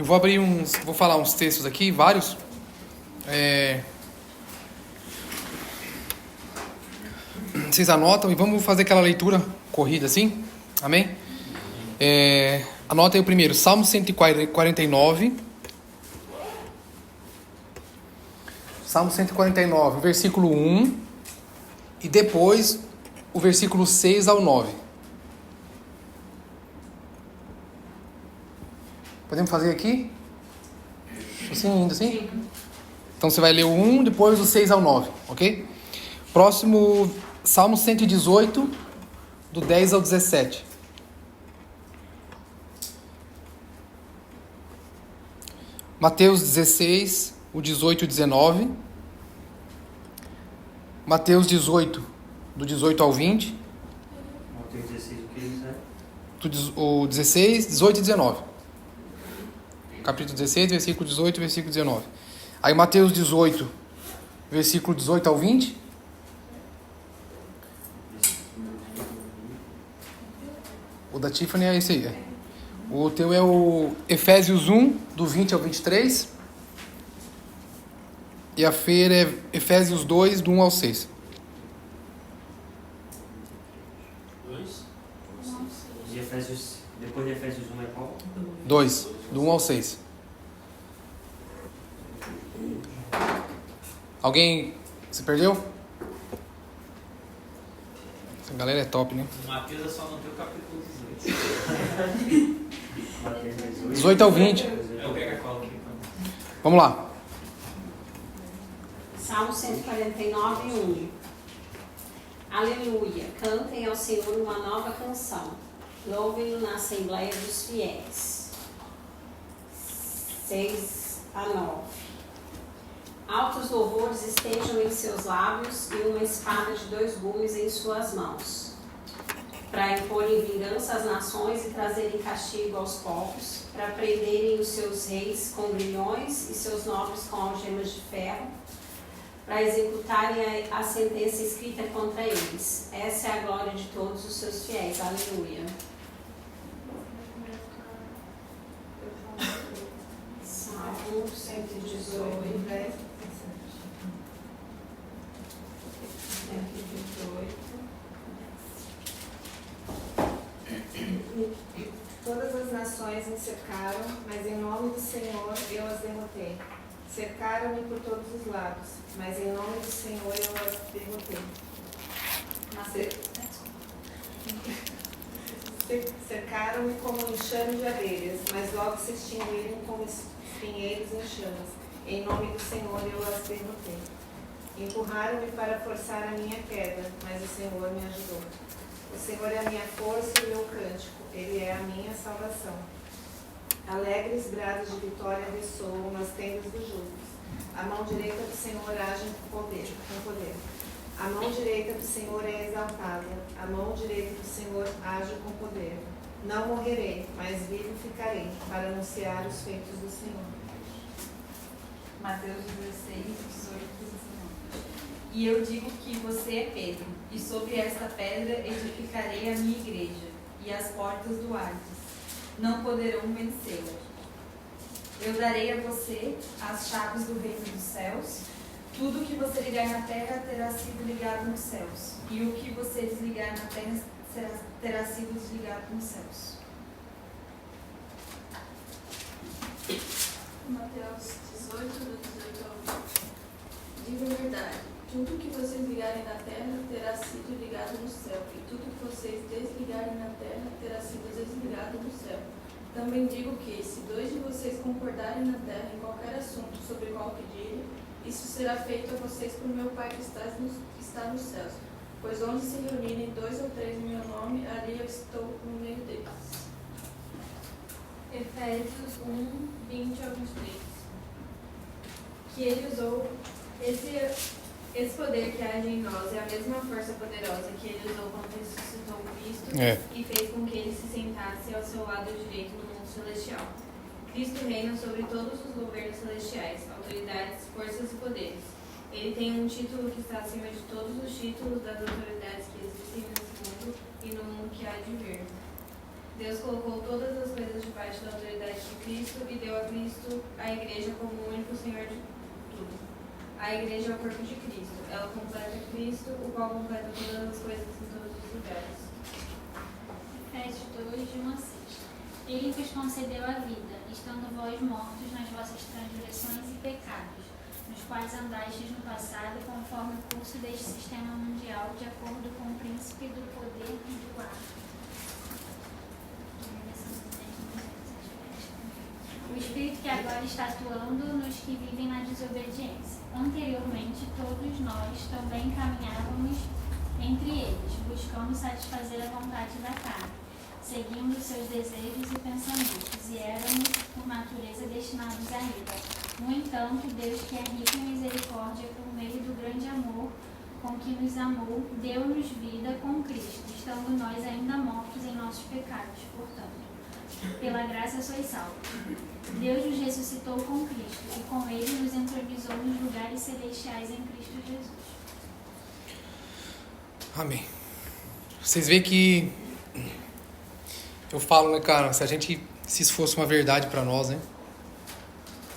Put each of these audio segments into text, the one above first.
Eu vou abrir vou falar uns textos aqui, vários. Vocês anotam e vamos fazer aquela leitura corrida assim? Amém? Anota aí o primeiro, Salmo 149. Salmo 149, versículo 1. E depois o versículo 6 ao 9. Podemos fazer aqui? Assim, indo assim? Então você vai ler o 1, depois o 6 ao 9, ok? Próximo, Salmo 118, do 10 ao 17. Mateus 16, o 18 e o 19. Mateus 18, do 18 ao 20. Mateus 16, o que ele diz? O 16, 18 e 19. Capítulo 16, versículo 18 e versículo 19. Aí Mateus 18, versículo 18 ao 20. O da Tiffany é esse aí. O teu é o Efésios 1, do 20 ao 23. E a feira é Efésios 2, do 1 ao 6. 2? E Efésios, depois de Efésios 1 é qual? 2, do 1 ao 6. Alguém se perdeu? Essa galera é top, né? Mateus é só não tem o capítulo 18. 18 ao 20. Eu pego a cola aqui. Vamos lá. Salmo 149, 1. Aleluia. Cantem ao Senhor uma nova canção. Louvem-no na Assembleia dos Fiéis. 6 a 9. Altos louvores estejam em seus lábios e uma espada de 2 gumes em suas mãos, para imporem vingança às nações e trazerem castigo aos povos, para prenderem os seus reis com grilhões e seus nobres com algemas de ferro, para executarem a sentença escrita contra eles. Essa é a glória de todos os seus fiéis. Aleluia. Salmo 118. 118. Todas as nações me cercaram, mas em nome do Senhor eu as derrotei. Cercaram-me por todos os lados, mas em nome do Senhor eu as derrotei. Cercaram-me como um enxame de abelhas, mas logo se extinguiram como espinheiros em chamas. Em nome do Senhor eu as derrotei. Empurraram-me para forçar a minha queda, mas o Senhor me ajudou. O Senhor é a minha força e o meu cântico, Ele é a minha salvação. Alegres brados de vitória ressoam nas tendas dos justos. A mão direita do Senhor age com poder. A mão direita do Senhor é exaltada. A mão direita do Senhor age com poder. Não morrerei, mas vivo ficarei, para anunciar os feitos do Senhor. Mateus 16, 18 e 19. E eu digo que você é Pedro, e sobre esta pedra edificarei a minha igreja, e as portas do Hades não poderão vencê-la. Eu darei a você as chaves do reino dos céus. Tudo que você ligar na terra terá sido ligado nos céus, e o que você desligar na terra terá sido desligado nos céus. Mateus 18, do 18 ao 20. Digo a verdade, tudo que vocês ligarem na terra terá sido ligado no céu, e tudo que vocês desligarem na terra terá sido desligado no céu. Também digo que, se 2 de vocês concordarem na terra em qualquer assunto sobre qual pedirem, isso será feito a vocês por meu Pai que está nos céus. Pois onde se reunirem 2 ou 3 em meu nome, ali eu estou no meio deles. Efésios 1, 20 ao 23. Que ele usou esse poder que age em nós, é a mesma força poderosa que ele usou quando ressuscitou Cristo e fez com que ele se sentasse ao seu lado direito no mundo celestial. Cristo reina sobre todos os governos celestiais, autoridades, forças e poderes. Ele tem um título que está acima de todos os títulos das autoridades que existem nesse mundo e no mundo que há de vir. Deus colocou todas as coisas debaixo da autoridade de Cristo e deu a Cristo a igreja como o único Senhor de tudo. A igreja é o corpo de Cristo. Ela completa Cristo, o qual completa todas as coisas em todos os lugares. Efésios 2, de 1 a 6. Ele vos concedeu a vida, estando vós mortos nas vossas transgressões e pecados, nos quais andastes no passado conforme o curso deste sistema mundial, de acordo com o príncipe do poder do ar. O Espírito que agora está atuando nos que vivem na desobediência. Anteriormente, todos nós também caminhávamos entre eles, buscando satisfazer a vontade da carne, seguindo seus desejos e pensamentos, e éramos, por natureza, destinados à ira. No entanto, Deus, que é rico em misericórdia, por meio do grande amor com que nos amou, deu-nos vida com Cristo, estando nós ainda mortos em nossos pecados. Portanto, pela graça sois salvos. Deus nos ressuscitou com Cristo, e com Ele nos entronizou nos lugares celestiais em Cristo Jesus. Amém. Vocês veem que eu falo, né, cara, se isso fosse uma verdade para nós, né?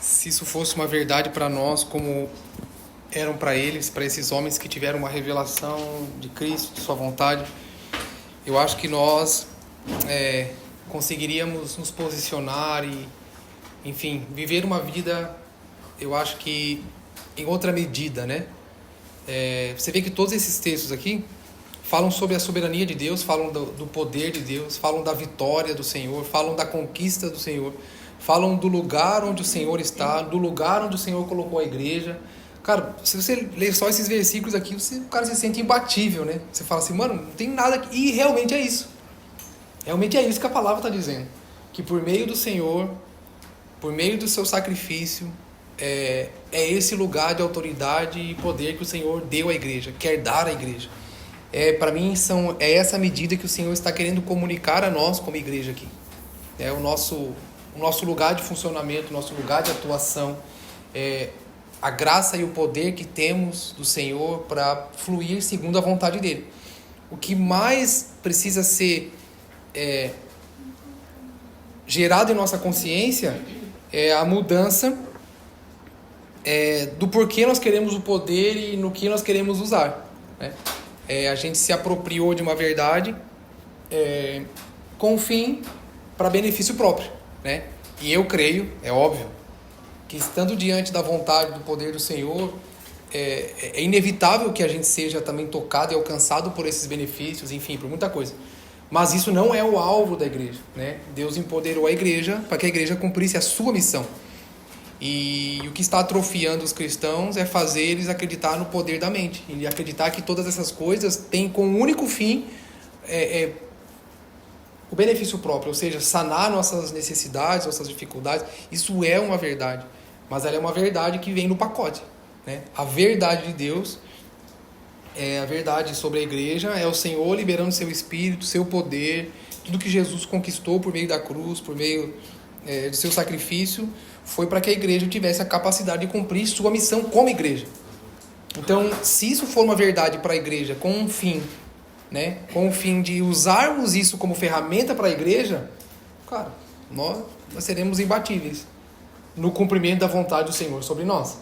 Se isso fosse uma verdade para nós, como eram para eles, para esses homens que tiveram uma revelação de Cristo, de sua vontade, eu acho que nós conseguiríamos nos posicionar e, enfim, viver uma vida, eu acho que em outra medida, né? Você vê que todos esses textos aqui falam sobre a soberania de Deus, falam do poder de Deus, falam da vitória do Senhor, falam da conquista do Senhor, falam do lugar onde o Senhor está, do lugar onde o Senhor colocou a igreja. Cara, se você ler só esses versículos aqui, o cara se sente imbatível, né? Você fala assim, mano, não tem nada aqui. E realmente é isso. Realmente é isso que a palavra está dizendo. Que por meio do Senhor, por meio do seu sacrifício, é esse lugar de autoridade e poder que o Senhor deu à igreja, quer dar à igreja. Para mim, é essa medida que o Senhor está querendo comunicar a nós como igreja aqui. É o nosso lugar de funcionamento, o nosso lugar de atuação, a graça e o poder que temos do Senhor para fluir segundo a vontade dEle. O que mais precisa ser gerado em nossa consciência é a mudança do porquê nós queremos o poder e no que nós queremos usar, né? A gente se apropriou de uma verdade com fim para benefício próprio, né? E eu creio, é óbvio, que estando diante da vontade, do poder do Senhor, é inevitável que a gente seja também tocado e alcançado por esses benefícios, enfim, por muita coisa. Mas isso não é o alvo da igreja, né? Deus empoderou a igreja para que a igreja cumprisse a sua missão. E o que está atrofiando os cristãos é fazer eles acreditar no poder da mente. E acreditar que todas essas coisas têm como único fim o benefício próprio. Ou seja, sanar nossas necessidades, nossas dificuldades. Isso é uma verdade. Mas ela é uma verdade que vem no pacote, né? A verdade de Deus, a verdade sobre a igreja, é o Senhor liberando seu Espírito, seu poder. Tudo que Jesus conquistou por meio da cruz, por meio do seu sacrifício, foi para que a igreja tivesse a capacidade de cumprir sua missão como igreja. Então, se isso for uma verdade para a igreja com um fim, né, com o fim de usarmos isso como ferramenta para a igreja, cara, nós seremos imbatíveis no cumprimento da vontade do Senhor sobre nós.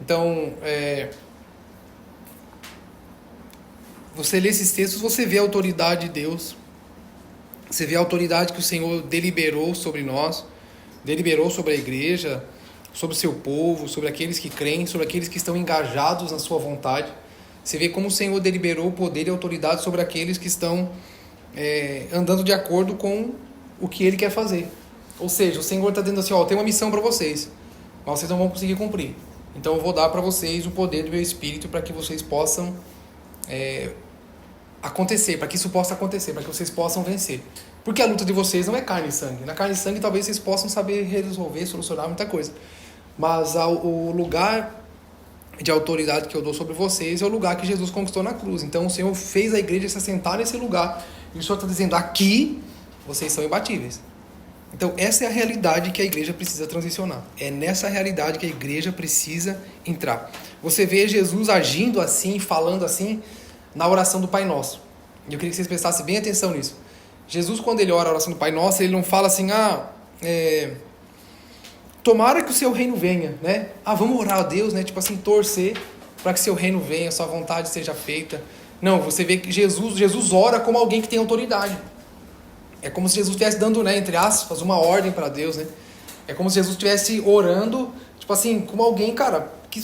Então, você lê esses textos, você vê a autoridade de Deus, você vê a autoridade que o Senhor deliberou sobre nós, deliberou sobre a igreja, sobre o seu povo, sobre aqueles que creem, sobre aqueles que estão engajados na sua vontade. Você vê como o Senhor deliberou o poder e a autoridade sobre aqueles que estão andando de acordo com o que Ele quer fazer. Ou seja, o Senhor está dizendo assim, tem uma missão para vocês, mas vocês não vão conseguir cumprir. Então eu vou dar para vocês o poder do meu Espírito para que vocês possam acontecer, para que isso possa acontecer, para que vocês possam vencer. Porque a luta de vocês não é carne e sangue. Na carne e sangue talvez vocês possam saber resolver, solucionar muita coisa. Mas o lugar de autoridade que eu dou sobre vocês é o lugar que Jesus conquistou na cruz. Então o Senhor fez a igreja se assentar nesse lugar. E o Senhor está dizendo, aqui vocês são imbatíveis. Então essa é a realidade que a igreja precisa transicionar. É nessa realidade que a igreja precisa entrar. Você vê Jesus agindo assim, falando assim, na oração do Pai Nosso. E eu queria que vocês prestassem bem atenção nisso. Jesus, quando ele ora a oração do Pai Nosso, ele não fala assim, tomara que o seu reino venha, né? Vamos orar a Deus, né? Tipo assim, torcer para que seu reino venha, sua vontade seja feita. Não, você vê que Jesus ora como alguém que tem autoridade. É como se Jesus estivesse dando, né, entre aspas, uma ordem para Deus, né? É como se Jesus estivesse orando, tipo assim, como alguém, cara, que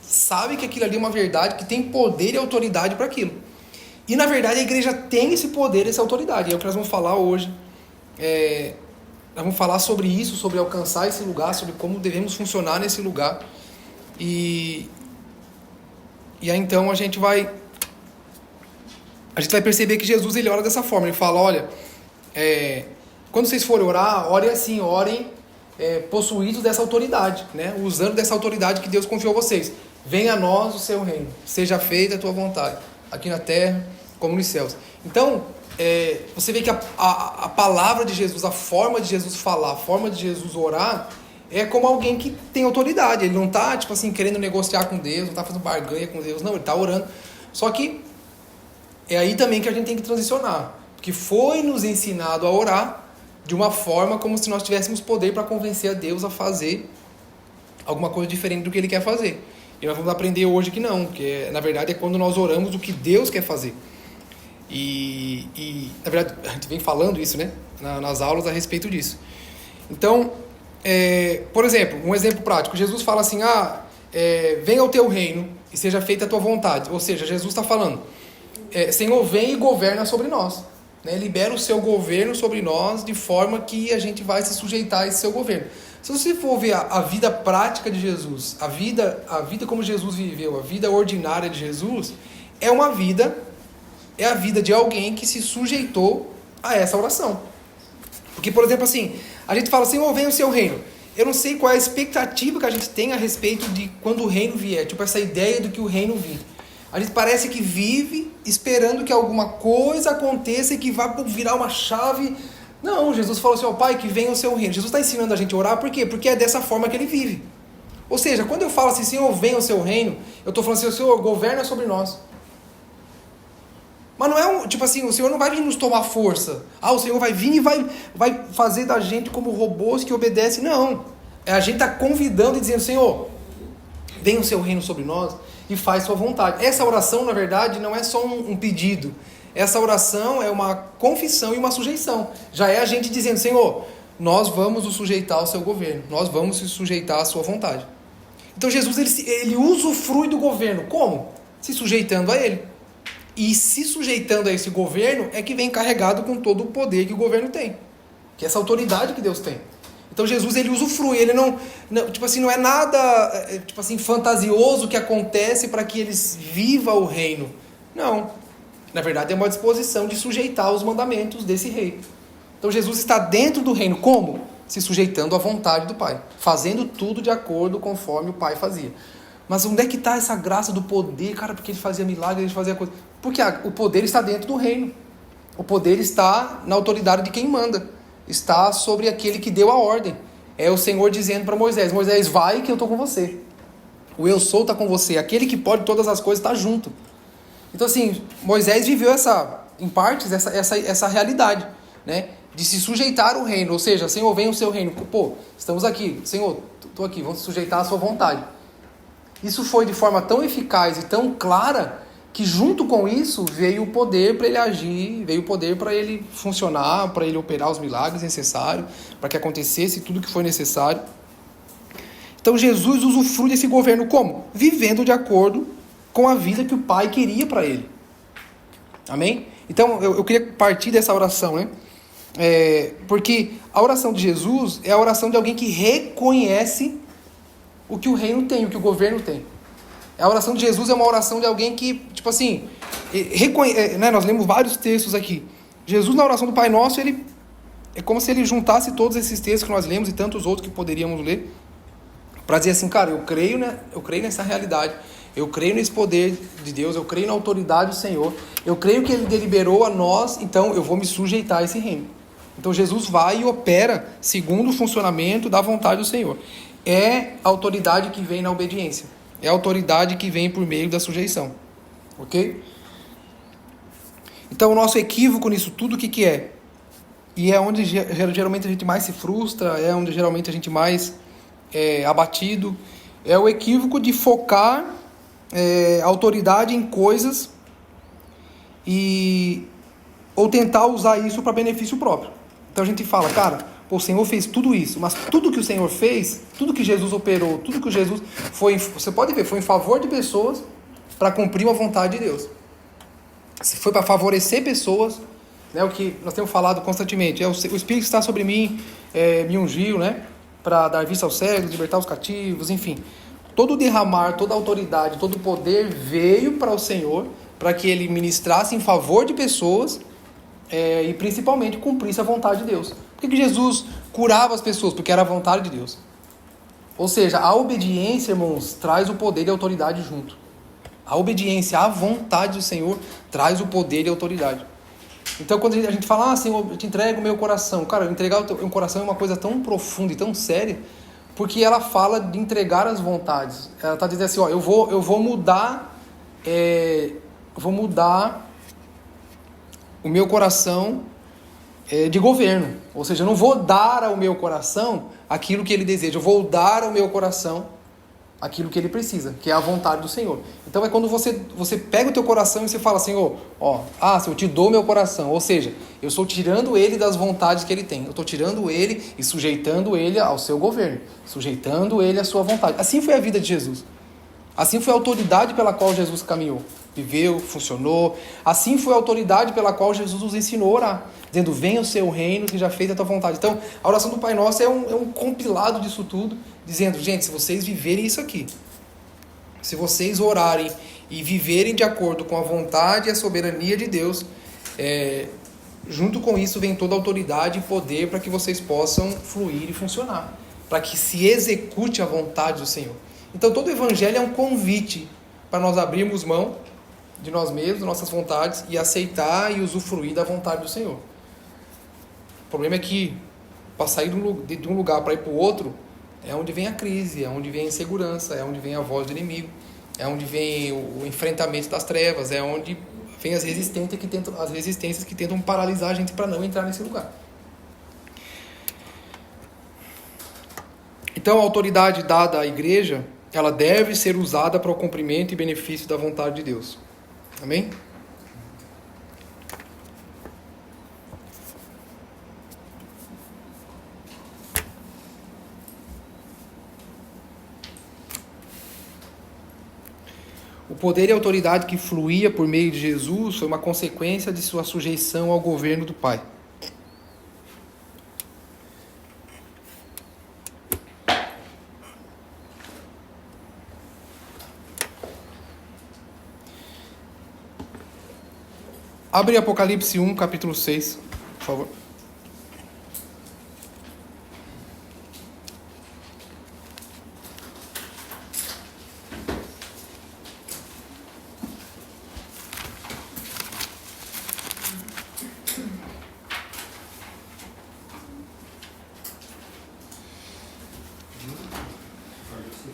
sabe que aquilo ali é uma verdade, que tem poder e autoridade para aquilo. E, na verdade, a igreja tem esse poder, essa autoridade. É o que nós vamos falar hoje. Nós vamos falar sobre isso, sobre alcançar esse lugar, sobre como devemos funcionar nesse lugar. E aí, então, a gente vai perceber que Jesus, ele ora dessa forma. Ele fala, olha, quando vocês forem orar, orem assim, orem possuídos dessa autoridade, né? Usando dessa autoridade que Deus confiou a vocês. Venha a nós o seu reino, seja feita a tua vontade, aqui na terra como nos céus. Então, você vê que a palavra de Jesus, a forma de Jesus falar, a forma de Jesus orar, é como alguém que tem autoridade. Ele não está, tipo assim, querendo negociar com Deus, não está fazendo barganha com Deus, não, ele está orando. Só que é aí também que a gente tem que transicionar, porque foi nos ensinado a orar de uma forma como se nós tivéssemos poder para convencer a Deus a fazer alguma coisa diferente do que Ele quer fazer. E nós vamos aprender hoje que não, que na verdade é quando nós oramos o que Deus quer fazer. E na verdade, a gente vem falando isso, né, nas aulas a respeito disso. Então, por exemplo, um exemplo prático, Jesus fala assim, venha o teu reino e seja feita a tua vontade. Ou seja, Jesus está falando, Senhor, vem e governa sobre nós. Né? Libera o seu governo sobre nós de forma que a gente vai se sujeitar a esse seu governo. Se você for ver a vida prática de Jesus, a vida como Jesus viveu, a vida ordinária de Jesus, é a vida de alguém que se sujeitou a essa oração. Porque, por exemplo, assim, a gente fala, Senhor, vem o seu reino. Eu não sei qual é a expectativa que a gente tem a respeito de quando o reino vier, tipo essa ideia do que o reino vir. A gente parece que vive esperando que alguma coisa aconteça e que vá virar uma chave. Não, Jesus falou assim, Pai, que venha o seu reino. Jesus está ensinando a gente a orar, por quê? Porque é dessa forma que ele vive. Ou seja, quando eu falo assim, Senhor, venha o seu reino, eu estou falando assim, o Senhor governa sobre nós. Mas não é tipo assim, o Senhor não vai vir nos tomar força. O Senhor vai vir e vai fazer da gente como robôs que obedecem. Não. A gente está convidando e dizendo, Senhor, venha o seu reino sobre nós e faz sua vontade. Essa oração, na verdade, não é só um pedido. Essa oração é uma confissão e uma sujeição. Já é a gente dizendo, Senhor, nós vamos nos sujeitar ao seu governo. Nós vamos nos sujeitar à sua vontade. Então Jesus, ele usufrui do governo. Como? Se sujeitando a ele. E se sujeitando a esse governo é que vem carregado com todo o poder que o governo tem. Que é essa autoridade que Deus tem. Então Jesus, ele usufrui, ele não tipo assim, não é nada tipo assim, fantasioso que acontece para que eles vivam o reino. Não. Na verdade é uma disposição de sujeitar os mandamentos desse rei. Então Jesus está dentro do reino. Como? Se sujeitando à vontade do Pai. Fazendo tudo de acordo conforme o Pai fazia. Mas onde é que está essa graça do poder, cara? Porque ele fazia milagres, ele fazia coisa. Porque o poder está dentro do reino. O poder está na autoridade de quem manda. Está sobre aquele que deu a ordem. É o Senhor dizendo para Moisés, Moisés, vai que eu estou com você. O eu sou está com você. Aquele que pode todas as coisas está junto. Então assim, Moisés viveu em partes essa realidade, né? De se sujeitar ao reino. Ou seja, Senhor, vem o seu reino. Pô, estamos aqui. Senhor, estou aqui, vamos sujeitar à sua vontade. Isso foi de forma tão eficaz e tão clara que junto com isso veio o poder para ele agir, veio o poder para ele funcionar, para ele operar os milagres necessários, para que acontecesse tudo o que foi necessário. Então Jesus usufrui desse governo como? Vivendo de acordo com a vida que o Pai queria para ele. Amém? Então eu queria partir dessa oração, né? Porque a oração de Jesus é a oração de alguém que reconhece o que o reino tem, o que o governo tem. A oração de Jesus é uma oração de alguém que, tipo assim, né, nós lemos vários textos aqui. Jesus, na oração do Pai Nosso, ele é como se ele juntasse todos esses textos que nós lemos e tantos outros que poderíamos ler, para dizer assim, cara, eu creio nessa realidade, eu creio nesse poder de Deus, eu creio na autoridade do Senhor, eu creio que Ele deliberou a nós, então eu vou me sujeitar a esse reino. Então Jesus vai e opera segundo o funcionamento da vontade do Senhor. É a autoridade que vem na obediência. É a autoridade que vem por meio da sujeição. Ok? Então o nosso equívoco nisso tudo, o que é? E é onde geralmente a gente mais se frustra, é onde geralmente a gente mais é abatido. É o equívoco de focar a autoridade em coisas ou tentar usar isso para benefício próprio. Então a gente fala, cara, o Senhor fez tudo isso, mas tudo que o Senhor fez, tudo que Jesus operou, tudo que Jesus foi, você pode ver, foi em favor de pessoas para cumprir a vontade de Deus. Se foi para favorecer pessoas, né, o que nós temos falado constantemente, o Espírito está sobre mim, me ungiu, né, para dar vista aos cegos, libertar os cativos, enfim. Todo o derramar, toda a autoridade, todo o poder veio para o Senhor, para que Ele ministrasse em favor de pessoas e principalmente cumprisse a vontade de Deus. Por que Jesus curava as pessoas? Porque era a vontade de Deus. Ou seja, a obediência, irmãos, traz o poder e a autoridade junto. A obediência à vontade do Senhor traz o poder e a autoridade. Então, quando a gente fala, Senhor, eu te entrego o meu coração. Cara, entregar o coração é uma coisa tão profunda e tão séria, porque ela fala de entregar as vontades. Ela está dizendo assim, eu vou mudar o meu coração de governo. Ou seja, eu não vou dar ao meu coração aquilo que ele deseja. Eu vou dar ao meu coração aquilo que ele precisa, que é a vontade do Senhor. Então é quando você pega o teu coração e você fala, Senhor, Senhor, eu te dou meu coração. Ou seja, eu estou tirando ele das vontades que ele tem. Eu estou tirando ele e sujeitando ele ao seu governo. Sujeitando ele à sua vontade. Assim foi a vida de Jesus. Assim foi a autoridade pela qual Jesus caminhou. Viveu, funcionou. Assim foi a autoridade pela qual Jesus nos ensinou a orar. Dizendo, venha o seu reino, que já fez a tua vontade. Então, a oração do Pai Nosso é um compilado disso tudo, dizendo, gente, se vocês viverem isso aqui, se vocês orarem e viverem de acordo com a vontade e a soberania de Deus, junto com isso vem toda a autoridade e poder para que vocês possam fluir e funcionar, para que se execute a vontade do Senhor. Então, todo o Evangelho é um convite para nós abrirmos mão de nós mesmos, de nossas vontades, e aceitar e usufruir da vontade do Senhor. O problema é que, para sair de um lugar para ir para o outro, é onde vem a crise, é onde vem a insegurança, é onde vem a voz do inimigo, é onde vem o enfrentamento das trevas, é onde vem as resistências que tentam paralisar a gente para não entrar nesse lugar. Então, a autoridade dada à igreja, ela deve ser usada para o cumprimento e benefício da vontade de Deus. Amém? O poder e a autoridade que fluía por meio de Jesus foi uma consequência de sua sujeição ao governo do Pai. Abre Apocalipse 1, capítulo 6, por favor.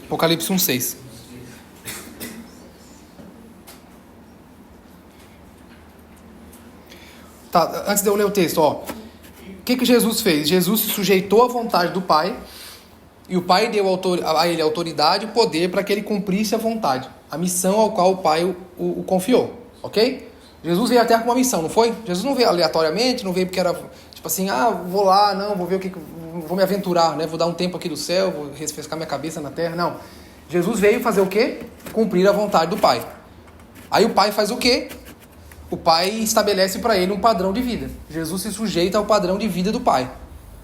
Apocalipse 1, 6. Tá, antes de eu ler o texto, o que Jesus fez? Jesus se sujeitou à vontade do Pai, e o Pai deu a ele autoridade e poder para que ele cumprisse a vontade, a missão ao qual o Pai o confiou, ok? Jesus veio até com uma missão, não foi? Jesus não veio aleatoriamente, não veio porque era tipo assim, vou lá, vou ver vou me aventurar, né? Vou dar um tempo aqui do céu, vou refrescar minha cabeça na terra, não. Jesus veio fazer o quê? Cumprir a vontade do Pai. Aí o Pai faz o quê? O Pai estabelece para ele um padrão de vida. Jesus se sujeita ao padrão de vida do Pai.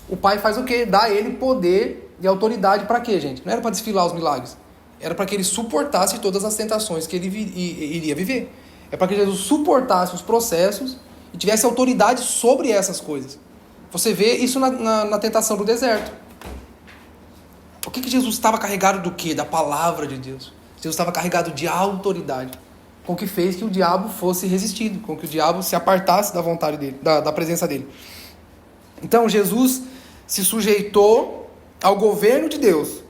O Pai faz o quê? Dá a ele poder e autoridade para quê, gente? Não era para desfilar os milagres. Era para que ele suportasse todas as tentações que ele iria viver. É para que Jesus suportasse os processos e tivesse autoridade sobre essas coisas. Você vê isso na tentação do deserto. O que Jesus estava carregado do quê? Da palavra de Deus. Jesus estava carregado de autoridade, com que fez que o diabo fosse resistido, com que o diabo se apartasse da vontade dele, da presença dele. Então, Jesus se sujeitou ao governo de Deus.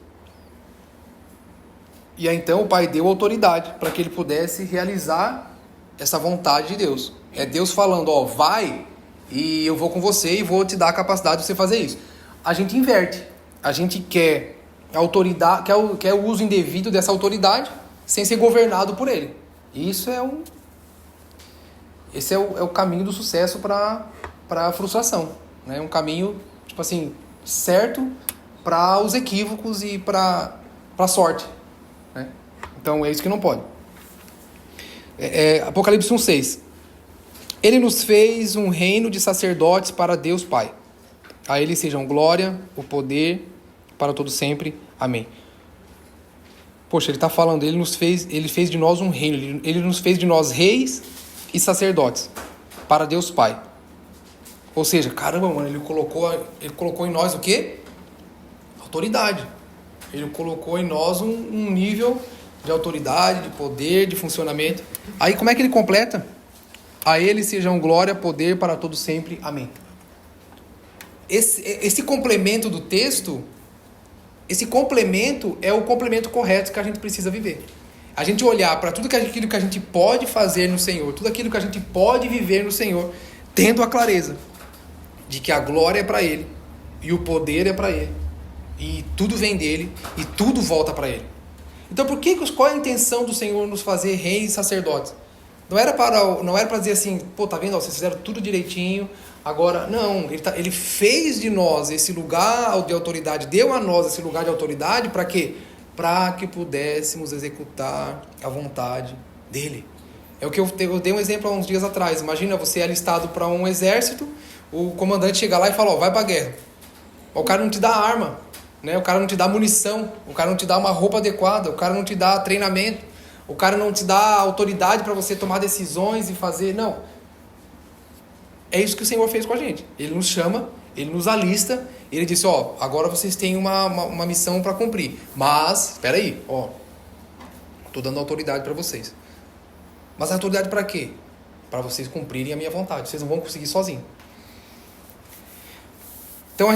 E aí, então, o Pai deu autoridade para que ele pudesse realizar essa vontade de Deus. É Deus falando, vai, e eu vou com você e vou te dar a capacidade de você fazer isso. A gente inverte. A gente quer a autoridade, quer o uso indevido dessa autoridade sem ser governado por ele. E esse é o caminho do sucesso para a frustração, né? Um caminho, tipo assim, certo para os equívocos e para a sorte, né? Então é isso que não pode. Apocalipse 1:6. Ele nos fez um reino de sacerdotes para Deus Pai. A ele sejam glória, o poder para todo sempre. Amém. Poxa, ele está falando, ele fez de nós um reino, ele nos fez de nós reis e sacerdotes para Deus Pai. Ou seja, caramba, mano, ele colocou em nós o quê? Autoridade. Ele colocou em nós um nível de autoridade, de poder, de funcionamento. Aí como é que ele completa? A ele sejam glória, poder para todo sempre. Amém. Esse complemento do texto, esse complemento é o complemento correto que a gente precisa viver. A gente olhar para tudo aquilo que a gente pode fazer no Senhor, tudo aquilo que a gente pode viver no Senhor, tendo a clareza de que a glória é para Ele, e o poder é para Ele, e tudo vem dEle, e tudo volta para Ele. Então qual é a intenção do Senhor nos fazer reis e sacerdotes? Não era para dizer assim, pô, tá vendo, vocês fizeram tudo direitinho, agora, não, ele fez de nós esse lugar de autoridade, deu a nós esse lugar de autoridade, para quê? Para que pudéssemos executar a vontade dele. É o que eu dei um exemplo há uns dias atrás. Imagina você alistado para um exército, o comandante chega lá e fala, vai pra guerra. O cara não te dá arma, né? O cara não te dá munição, o cara não te dá uma roupa adequada, o cara não te dá treinamento, o cara não te dá autoridade para você tomar decisões e fazer... Não. É isso que o Senhor fez com a gente. Ele nos chama, ele nos alista, ele disse, agora vocês têm uma missão para cumprir. Mas, espera aí, estou dando autoridade para vocês. Mas a autoridade para quê? Para vocês cumprirem a minha vontade. Vocês não vão conseguir sozinhos. Então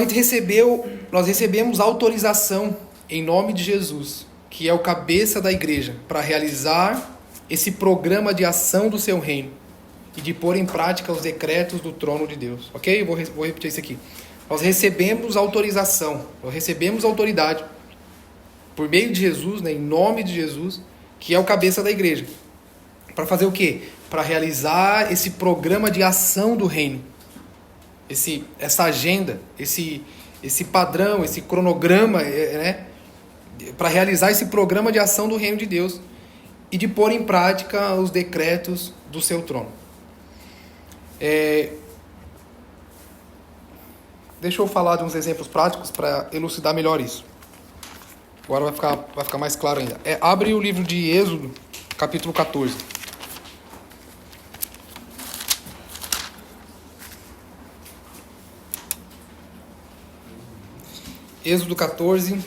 nós recebemos autorização em nome de Jesus, que é o cabeça da igreja, para realizar esse programa de ação do seu reino e de pôr em prática os decretos do trono de Deus. Ok? Vou repetir isso aqui. Nós recebemos autorização, nós recebemos autoridade por meio de Jesus, né, em nome de Jesus, que é o cabeça da igreja. Para fazer o quê? Para realizar esse programa de ação do reino. Essa agenda, esse padrão, esse cronograma, né? Para realizar esse programa de ação do reino de Deus e de pôr em prática os decretos do seu trono. Deixa eu falar de uns exemplos práticos para elucidar melhor isso. Agora vai ficar mais claro ainda. Abre o livro de Êxodo, capítulo 14. Êxodo 14.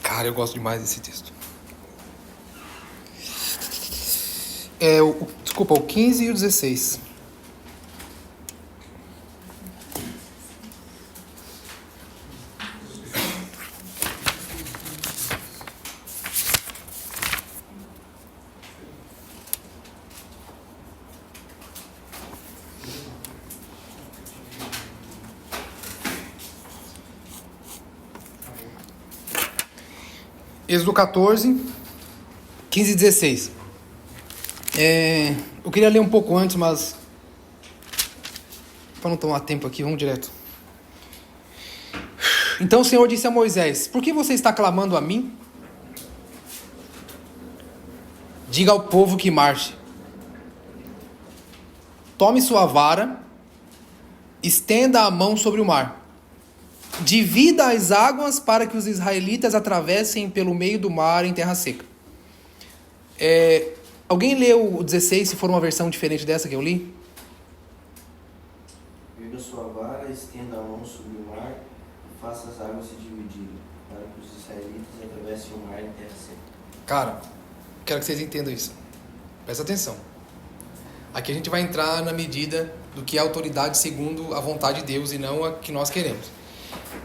Cara, eu gosto demais desse texto. Desculpa, o 15 e o 16. Êxodo 14, 15 e 16. Eu queria ler um pouco antes, mas para não tomar tempo aqui, vamos direto. Então o Senhor disse a Moisés: por que você está clamando a mim? Diga ao povo que marche. Tome sua vara, estenda a mão sobre o mar. Divida as águas para que os israelitas atravessem pelo meio do mar em terra seca. Alguém leu o 16, se for uma versão diferente dessa que eu li? Erga sua vara, estenda a mão sobre o mar e faça as águas se dividirem, para que os israelitas atravessem o mar em terra seca. Cara, quero que vocês entendam isso. Presta atenção. Aqui a gente vai entrar na medida do que é autoridade segundo a vontade de Deus e não a que nós queremos.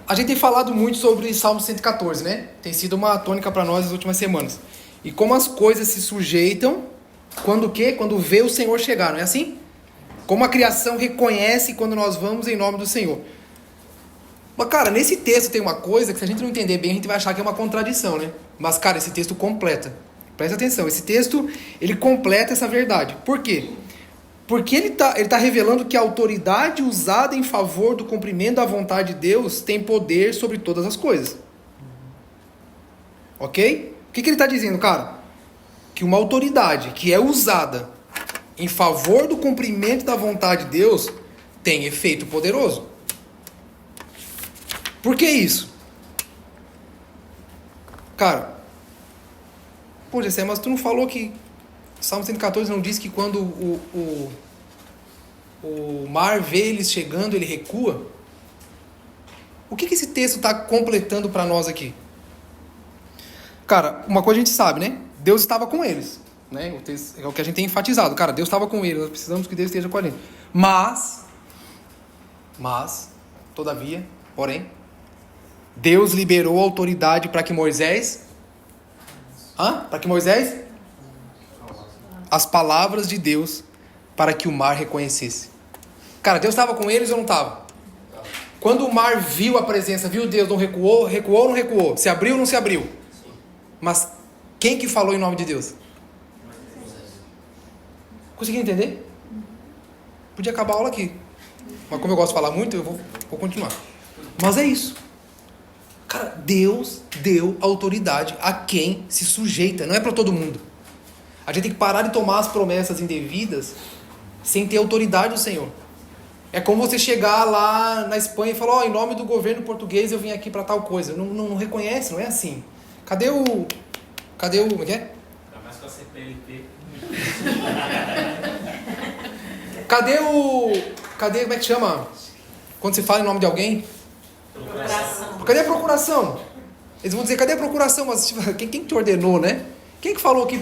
A gente tem falado muito sobre Salmo 114, né? Tem sido uma tônica para nós nas últimas semanas. E como as coisas se sujeitam quando o quê? Quando vê o Senhor chegar, não é assim? Como a criação reconhece quando nós vamos em nome do Senhor. Mas, cara, nesse texto tem uma coisa que se a gente não entender bem, a gente vai achar que é uma contradição, né? Mas, cara, esse texto completa. Presta atenção, esse texto, ele completa essa verdade. Por quê? Porque ele tá revelando que a autoridade usada em favor do cumprimento da vontade de Deus tem poder sobre todas as coisas. Ok? O que ele está dizendo, cara? Que uma autoridade que é usada em favor do cumprimento da vontade de Deus tem efeito poderoso. Por que isso? Cara, pô, Jessé, mas tu não falou que Salmo 114 não diz que quando o mar vê eles chegando, ele recua? O que esse texto está completando para nós aqui? Cara, uma coisa a gente sabe, né? Deus estava com eles. Né? É o que a gente tem enfatizado. Cara, Deus estava com eles, nós precisamos que Deus esteja com a gente. Mas, todavia, porém, Deus liberou autoridade para que Moisés... Para que Moisés... As palavras de Deus para que o mar reconhecesse. Cara, Deus estava com eles ou não estava? Quando o mar viu a presença, viu Deus, não recuou? Recuou ou não recuou? Se abriu ou não se abriu? Mas quem que falou em nome de Deus? Conseguiu entender? Podia acabar a aula aqui. Mas como eu gosto de falar muito, eu vou continuar. Mas é isso. Cara, Deus deu autoridade a quem se sujeita. Não é para todo mundo. A gente tem que parar de tomar as promessas indevidas sem ter autoridade do Senhor. É como você chegar lá na Espanha e falar, em nome do governo português eu vim aqui para tal coisa. Não reconhece, não é assim. Cadê o... Como é que é? Tá mais com a CPLP. Cadê, como é que chama? Quando você fala em nome de alguém? Procuração. Cadê a procuração? Eles vão dizer, cadê a procuração? Mas quem te ordenou, né? Quem que falou que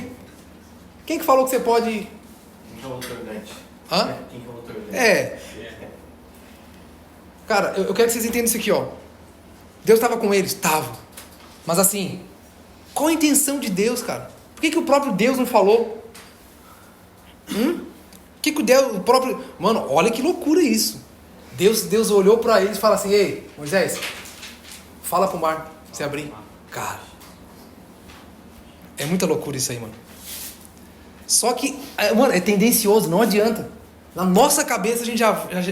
você pode... Quem que é o autoridade? Hã? Quem que é o autoridade? Cara, eu quero que vocês entendam isso aqui, ó. Deus estava com eles? Estava. Mas assim, qual a intenção de Deus, cara? Por que o próprio Deus não falou? Que o próprio... Mano, olha que loucura isso. Deus olhou para eles e falou assim, ei, Moisés, fala pro mar se abrir. Cara, é muita loucura isso aí, mano. Só que, mano, é tendencioso, não adianta. Na nossa cabeça,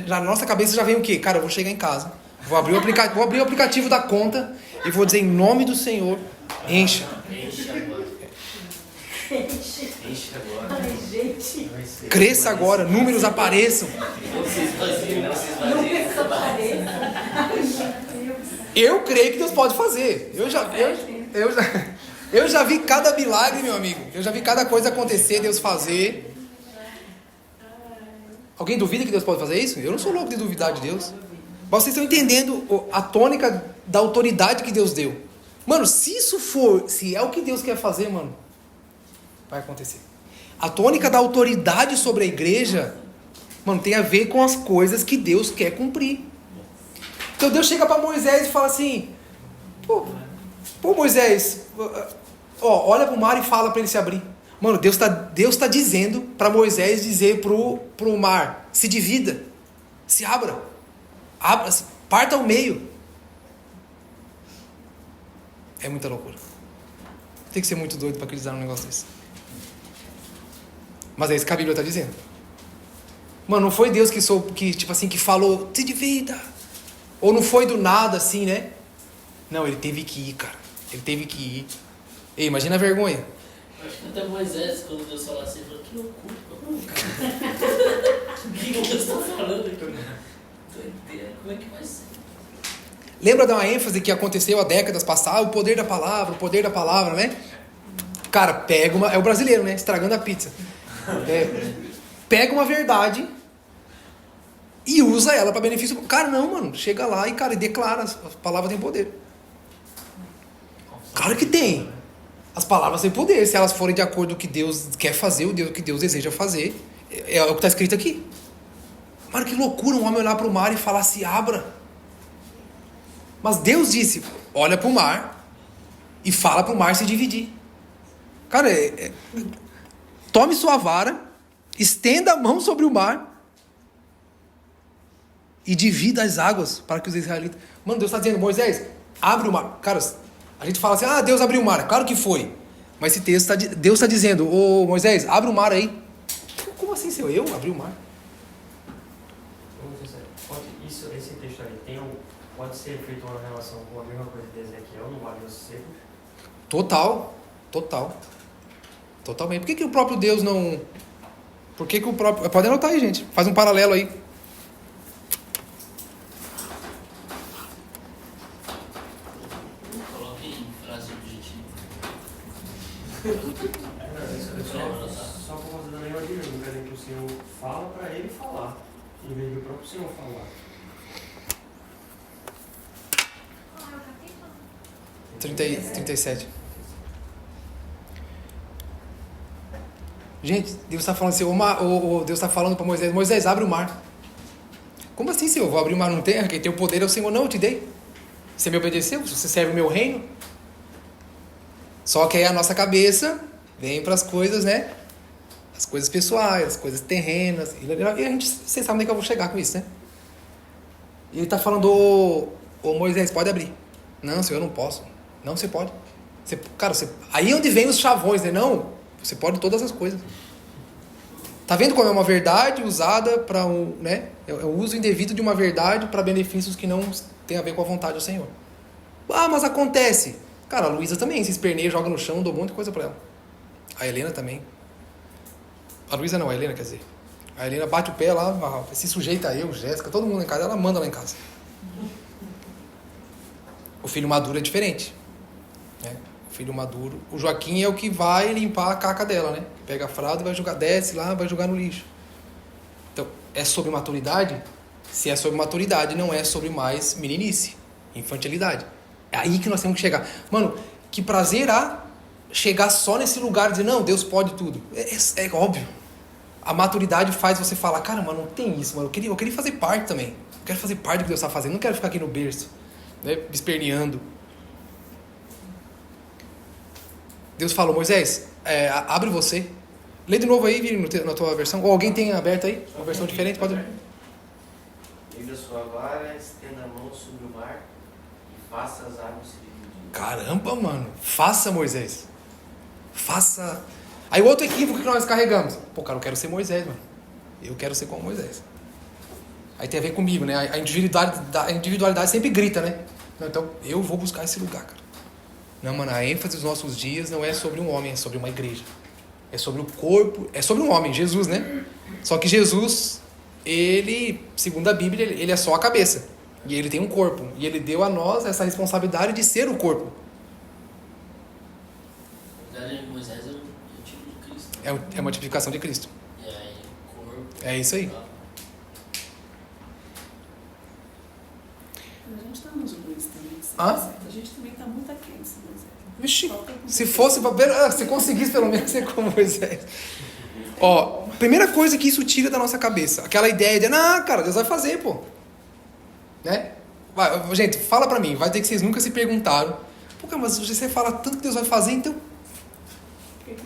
na nossa cabeça já vem o quê? Cara, eu vou chegar em casa, vou abrir o aplicativo da conta e vou dizer em nome do Senhor, encha. Enche agora. Enche agora. Ai, gente. Cresça agora, números apareçam. Vocês vaziam. Números apareçam. Eu creio que Deus pode fazer. Eu já vi cada milagre, meu amigo. Eu já vi cada coisa acontecer, Deus fazer. Alguém duvida que Deus pode fazer isso? Eu não sou louco de duvidar de Deus. Mas vocês estão entendendo a tônica da autoridade que Deus deu. Mano, se é o que Deus quer fazer, mano, vai acontecer. A tônica da autoridade sobre a igreja, mano, tem a ver com as coisas que Deus quer cumprir. Então Deus chega para Moisés e fala assim, pô Moisés, olha para o mar e fala para ele se abrir. Mano, Deus tá dizendo para Moisés dizer pro mar, se divida, se abra, parta ao meio. É muita loucura. Tem que ser muito doido para acreditar num negócio desse. Mas é isso que a Bíblia está dizendo. Mano, não foi Deus que falou, se divida. Ou não foi do nada assim, né? Não, ele teve que ir, cara. Ele teve que ir. Ei, imagina a vergonha. Acho que até Moisés, quando Deus falou assim, falou, que loucura. O que Deus está falando aqui? Como é que vai ser? Lembra de uma ênfase que aconteceu há décadas passadas? O poder da palavra, né? Cara, é o brasileiro, né? Estragando a pizza. Pega uma verdade e usa ela para benefício. Cara, não, mano. Chega lá e declara. As palavras têm poder. Claro que tem. As palavras têm poder, se elas forem de acordo com o que Deus quer fazer, o que Deus deseja fazer. É o que está escrito aqui. Mano, que loucura um homem olhar para o mar e falar, se abra. Mas Deus disse, olha para o mar e fala para o mar se dividir. Cara, tome sua vara, estenda a mão sobre o mar e divida as águas para que os israelitas... Mano, Deus está dizendo, Moisés, abre o mar. Cara, a gente fala assim, Deus abriu o mar. Claro que foi. Mas esse texto, Deus está dizendo, ô Moisés, abre o mar aí. Como assim, seu? Eu abri o mar? Esse texto aí pode ser feito uma relação com a mesma coisa de Ezequiel no Vale dos Secos? Totalmente. Por que o próprio Deus não... Por que o próprio... Pode anotar aí, gente. Faz um paralelo aí. Coloque em frase objetiva. Só por causa da nenhuma dinâmica, né? Que o Senhor fala para ele falar, em vez do próprio Senhor falar. 37. Gente, Deus está falando assim, Deus está falando para Moisés, Moisés, abre o mar. Como assim, Senhor? Vou abrir o mar não tem? Quem tem o poder é o Senhor. Não, eu te dei. Você me obedeceu? Você serve o meu reino? Só que aí a nossa cabeça vem para as coisas, né? As coisas pessoais, as coisas terrenas. E a gente, vocês sabem onde é que eu vou chegar com isso, né? E ele está falando, ô Moisés, pode abrir. Não, Senhor, eu não posso. Não, você pode. Aí é onde vem os chavões, né? Não, você pode todas as coisas. Tá vendo como é uma verdade usada para né? É o uso indevido de uma verdade para benefícios que não tem a ver com a vontade do Senhor. Mas acontece. Cara, a Luísa também se esperneia, joga no chão, dou um monte de coisa para ela. A Helena também. A Luísa não, a Helena quer dizer. A Helena bate o pé lá, se sujeita a eu, Jéssica, todo mundo em casa, ela manda lá em casa. O filho maduro é diferente. Né? O filho maduro... O Joaquim é o que vai limpar a caca dela, né? Pega a fralda e vai jogar, desce lá, vai jogar no lixo. Então, é sobre maturidade? Se é sobre maturidade, não é sobre mais meninice, infantilidade. É aí que nós temos que chegar. Mano, que prazer há chegar só nesse lugar e dizer, não, Deus pode tudo. É óbvio. A maturidade faz você falar, cara, mano, não tem isso, mano. Eu queria fazer parte também. Eu quero fazer parte do que Deus está fazendo. Não quero ficar aqui no berço, né, esperneando. Deus falou, Moisés, abre você. Lê de novo aí, Vini, na tua versão. Ou alguém tem aberto aí? Uma versão diferente? Pode ler. Erga sua vara, estenda a mão sobre o mar e faça as águas se dividirem. Caramba, mano. Faça, Moisés. Faça. Aí o outro equívoco que nós carregamos. Pô, cara, eu quero ser Moisés, mano. Eu quero ser como Moisés. Aí tem a ver comigo, né? A individualidade sempre grita, né? Não, então, eu vou buscar esse lugar, cara. Não, mano, a ênfase dos nossos dias não é sobre um homem, é sobre uma igreja. É sobre o corpo, é sobre um homem, Jesus, né? Só que Jesus, ele, segundo a Bíblia, ele é só a cabeça. E ele tem um corpo. E ele deu a nós essa responsabilidade de ser o corpo. Na verdade, Moisés é o tipo de Cristo. É uma tipificação de Cristo. E aí, corpo. É isso aí. A gente está nos dois também. A gente também está muito aquém, Moisés. Vixe, se fosse, se conseguisse pelo menos ser como Moisés. Ó, primeira coisa que isso tira da nossa cabeça, aquela ideia de, cara, Deus vai fazer, pô. Né? Gente, fala pra mim, vai ter que vocês nunca se perguntaram, pô, cara, mas você fala tanto que Deus vai fazer, então,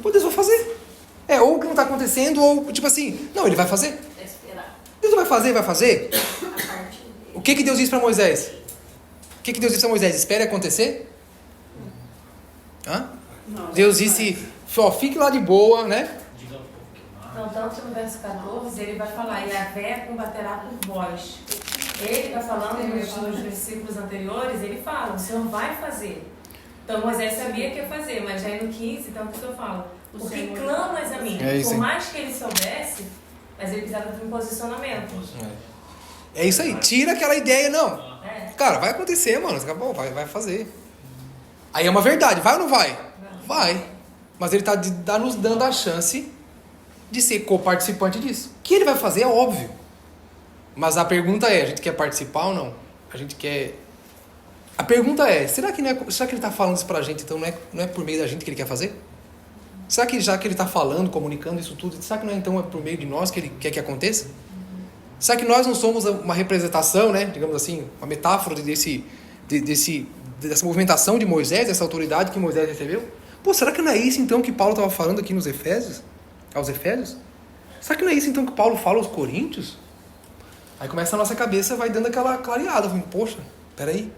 pô, Deus vai fazer. Ou que não tá acontecendo, ou tipo assim, não, ele vai fazer. É esperar. Deus vai fazer. O que Deus disse pra Moisés? O que Deus disse pra Moisés? Espere acontecer? Hã? Não, Deus disse, fique lá de boa, né? Não, tanto no verso 14, ele vai falar, Yahvé combaterá por vós. Ele está falando nos versículos anteriores, ele fala, o Senhor vai fazer. Então Moisés sabia que ia fazer, mas aí no 15, então o que o Senhor fala? Porque clamas a mim. Por mais que ele soubesse, mas ele precisava de um posicionamento. É isso aí, tira aquela ideia, não. Cara, vai acontecer, mano, acabou, vai fazer. Aí é uma verdade, vai ou não vai? Vai. Mas ele está nos dando a chance de ser co-participante disso. O que ele vai fazer é óbvio. Mas a pergunta é, a gente quer participar ou não? A gente quer A pergunta é, será que ele está falando isso pra gente, então não é por meio da gente que ele quer fazer? Será que já que ele está falando, comunicando isso tudo, será que não é, então é por meio de nós que ele quer que aconteça? Será que nós não somos uma representação, né, digamos assim, uma metáfora dessa movimentação de Moisés, dessa autoridade que Moisés recebeu? Pô, será que não é isso então que Paulo estava falando aqui aos Efésios? Será que não é isso então que Paulo fala aos Coríntios? Aí começa a nossa cabeça, vai dando aquela clareada. Poxa, peraí.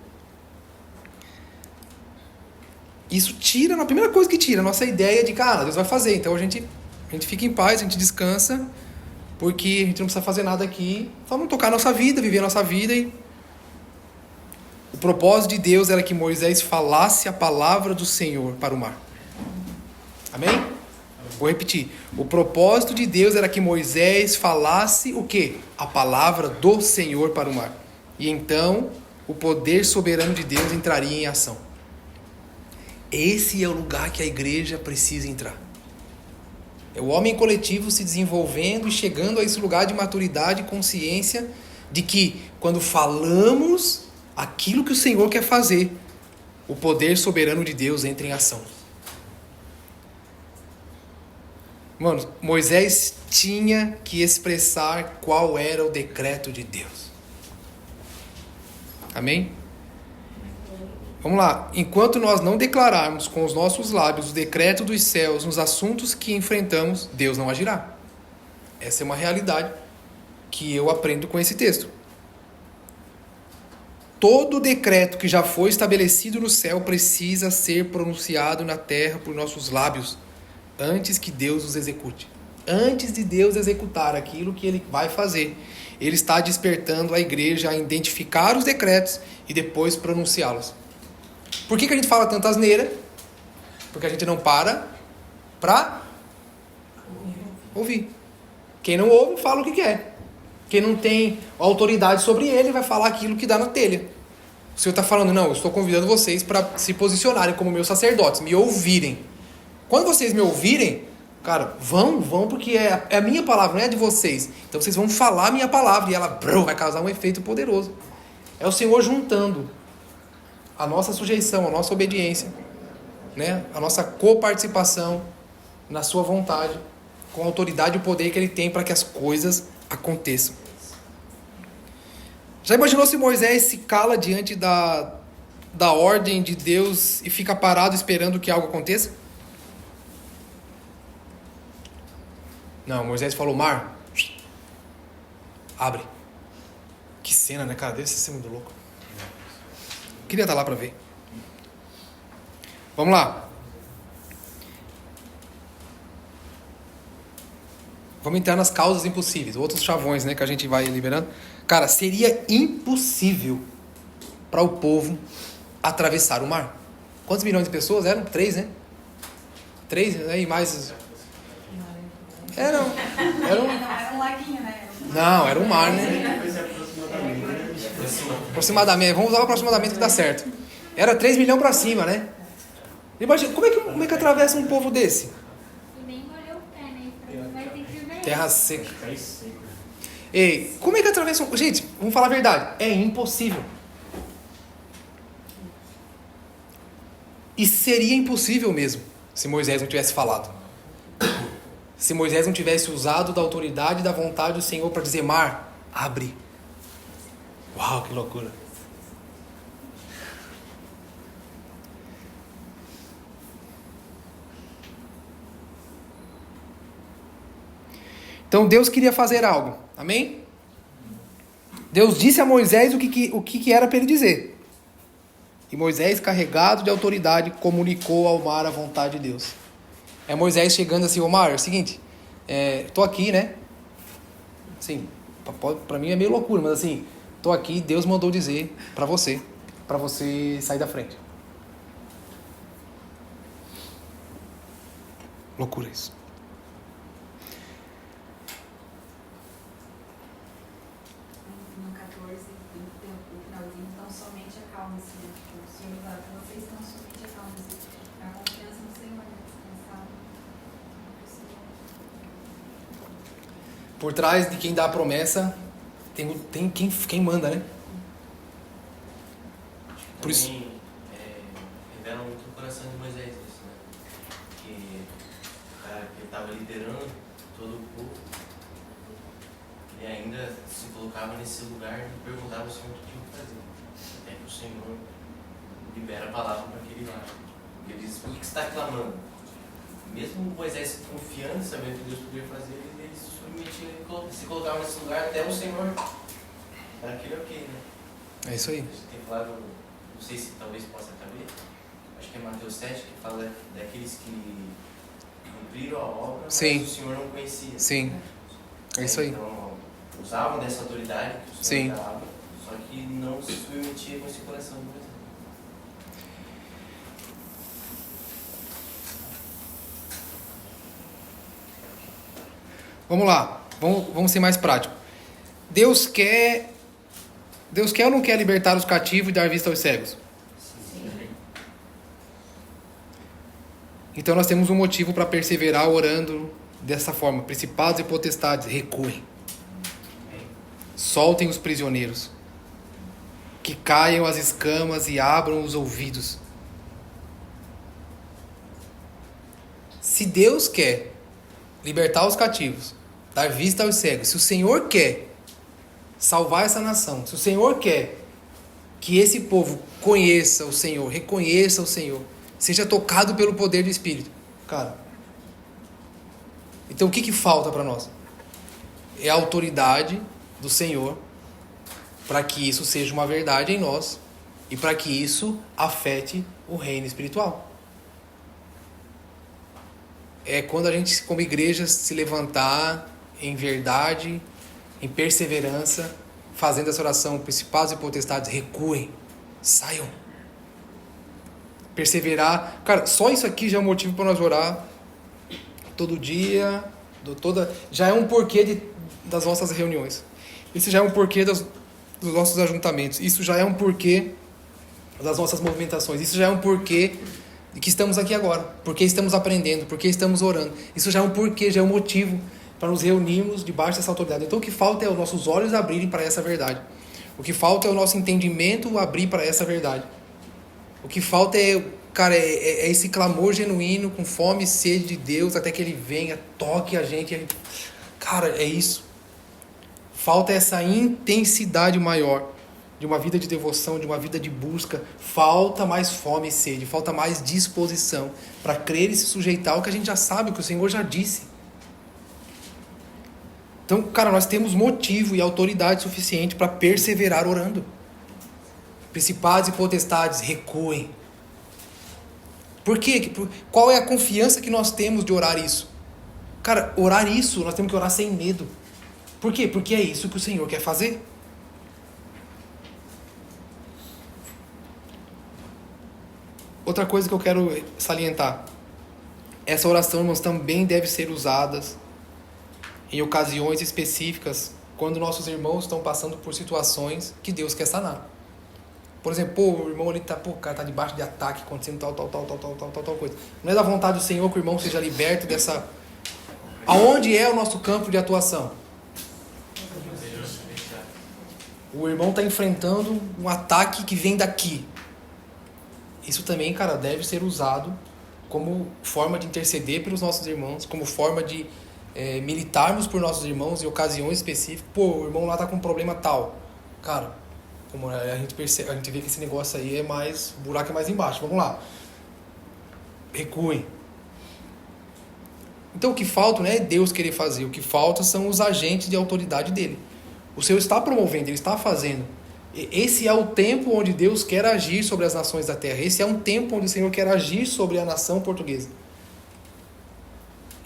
Isso tira, a primeira coisa que tira, a nossa ideia de que, Deus vai fazer. Então a gente fica em paz, a gente descansa, porque a gente não precisa fazer nada aqui. Vamos tocar a nossa vida, viver a nossa vida. E o propósito de Deus era que Moisés falasse a palavra do Senhor para o mar. Amém? Vou repetir. O propósito de Deus era que Moisés falasse o quê? A palavra do Senhor para o mar. E então o poder soberano de Deus entraria em ação. Esse é o lugar que a igreja precisa entrar. É o homem coletivo se desenvolvendo e chegando a esse lugar de maturidade e consciência de que quando falamos aquilo que o Senhor quer fazer, o poder soberano de Deus entra em ação. Mano, Moisés tinha que expressar qual era o decreto de Deus. Amém? Vamos lá. Enquanto nós não declararmos com os nossos lábios o decreto dos céus nos assuntos que enfrentamos, Deus não agirá. Essa é uma realidade que eu aprendo com esse texto. Todo decreto que já foi estabelecido no céu precisa ser pronunciado na terra por nossos lábios antes que Deus os execute. Antes de Deus executar aquilo que Ele vai fazer, Ele está despertando a igreja a identificar os decretos e depois pronunciá-los. Por que a gente fala tanta asneira? Porque a gente não para ouvir. Quem não ouve, fala o que quer. Quem não tem autoridade sobre ele, vai falar aquilo que dá na telha. O Senhor está falando, não, eu estou convidando vocês para se posicionarem como meus sacerdotes, me ouvirem. Quando vocês me ouvirem, cara, vão, porque é a minha palavra, não é a de vocês. Então vocês vão falar a minha palavra e ela vai causar um efeito poderoso. É o Senhor juntando a nossa sujeição, a nossa obediência, né? A nossa coparticipação na sua vontade, com a autoridade e o poder que Ele tem para que as coisas aconteçam. Já imaginou se Moisés se cala diante da ordem de Deus e fica parado esperando que algo aconteça? Não, Moisés falou, mar, abre. Que cena, né, cara? Deve ser muito louco. Queria estar lá para ver. Vamos lá. Vamos entrar nas causas impossíveis. Outros chavões, né, que a gente vai liberando. Cara, seria impossível para o povo atravessar o mar. Quantos milhões de pessoas eram? 3, né? 3, né? E mais... Era um laguinho, né? Não, era um mar, né? Aproximadamente. Vamos usar o aproximadamente que dá certo. Era 3 milhões para cima, né? Imagina, como é que atravessa um povo desse? E nem molhou o pé, né? Então vai ter que ver. Terra seca. Ei, como é que atravessa um... Gente, vamos falar a verdade. É impossível. E seria impossível mesmo se Moisés não tivesse falado. Se Moisés não tivesse usado da autoridade e da vontade do Senhor para dizer, mar, abre. Uau, que loucura. Então Deus queria fazer algo. Amém? Deus disse a Moisés o que era para ele dizer. E Moisés, carregado de autoridade, comunicou ao mar a vontade de Deus. É Moisés chegando assim, ô mar, é o seguinte, tô aqui, né? Assim, para mim é meio loucura, mas assim, tô aqui, Deus mandou dizer para você sair da frente. Loucura isso. No 14, no finalzinho, então somente acalme-se. O Senhor fala para vocês, então somente acalme-se. A confiança no Senhor, né? Descansar. Por trás de quem dá a promessa, tem quem manda, né? Por isso. Também revela muito o coração de Moisés isso, né? Que o cara que estava liderando todo o povo, ele ainda se colocava nesse lugar e perguntava ao Senhor o que tinha que fazer. Até que o Senhor libera a palavra para aquele lá. Ele diz, por que você está clamando? Mesmo Moisés confiando, sabendo o que Deus podia fazer, ele se submetia, se colocava nesse lugar até o Senhor. Era aquele ok, né? É isso aí. Você tem falado, não sei se talvez possa caber, acho que é Mateus 7 que fala daqueles que cumpriram a obra, mas Sim. o Senhor não conhecia. Sim. É isso aí. Então, usavam dessa autoridade que o Sim. Senhor dava, só que não se submetia com esse coração de Moisés. Vamos lá, vamos ser mais práticos. Deus quer ou não quer libertar os cativos e dar vista aos cegos? Sim. Então nós temos um motivo para perseverar orando dessa forma. Principados e potestades, recuem. Soltem os prisioneiros. Que caiam as escamas e abram os ouvidos. Se Deus quer libertar os cativos, dar vista aos cegos, se o Senhor quer salvar essa nação, se o Senhor quer que esse povo conheça o Senhor, reconheça o Senhor, seja tocado pelo poder do Espírito, cara, então o que falta para nós? É a autoridade do Senhor para que isso seja uma verdade em nós e para que isso afete o reino espiritual. É quando a gente, como igreja, se levantar em verdade, em perseverança, fazendo essa oração, principados e potestades, recuem, saiam. Perseverar. Cara, só isso aqui já é um motivo para nós orar todo dia, já é um porquê das nossas reuniões. Isso já é um porquê dos nossos ajuntamentos. Isso já é um porquê das nossas movimentações. Isso já é um porquê de que estamos aqui agora. Porque estamos aprendendo, porque estamos orando. Isso já é um porquê, já é um motivo para nos reunirmos debaixo dessa autoridade. Então o que falta é os nossos olhos abrirem para essa verdade. O que falta é o nosso entendimento abrir para essa verdade. O que falta é, cara, é esse clamor genuíno, com fome e sede de Deus, até que Ele venha, toque a gente. Cara, é isso. Falta essa intensidade maior de uma vida de devoção, de uma vida de busca. Falta mais fome e sede, falta mais disposição para crer e se sujeitar ao que a gente já sabe, o que o Senhor já disse. Então, cara, nós temos motivo e autoridade suficiente para perseverar orando. Principados e potestades, recuem. Por quê? Qual é a confiança que nós temos de orar isso? Cara, orar isso, nós temos que orar sem medo. Por quê? Porque é isso que o Senhor quer fazer. Outra coisa que eu quero salientar. Essa oração, irmãos, também deve ser usada em ocasiões específicas, quando nossos irmãos estão passando por situações que Deus quer sanar. Por exemplo, o irmão ali o cara tá debaixo de ataque, acontecendo tal coisa. Não é da vontade do Senhor que o irmão seja liberto dessa... Aonde é o nosso campo de atuação? O irmão está enfrentando um ataque que vem daqui. Isso também, cara, deve ser usado como forma de interceder pelos nossos irmãos, como forma de militarmos por nossos irmãos em ocasiões específicas. Pô, o irmão lá tá com um problema tal. Cara, como a gente vê que esse negócio aí é mais... O buraco é mais embaixo. Vamos lá. Recuem. Então o que falta não é Deus querer fazer. O que falta são os agentes de autoridade dele. O Senhor está promovendo, Ele está fazendo. Esse é o tempo onde Deus quer agir sobre as nações da terra. Esse é um tempo onde o Senhor quer agir sobre a nação portuguesa.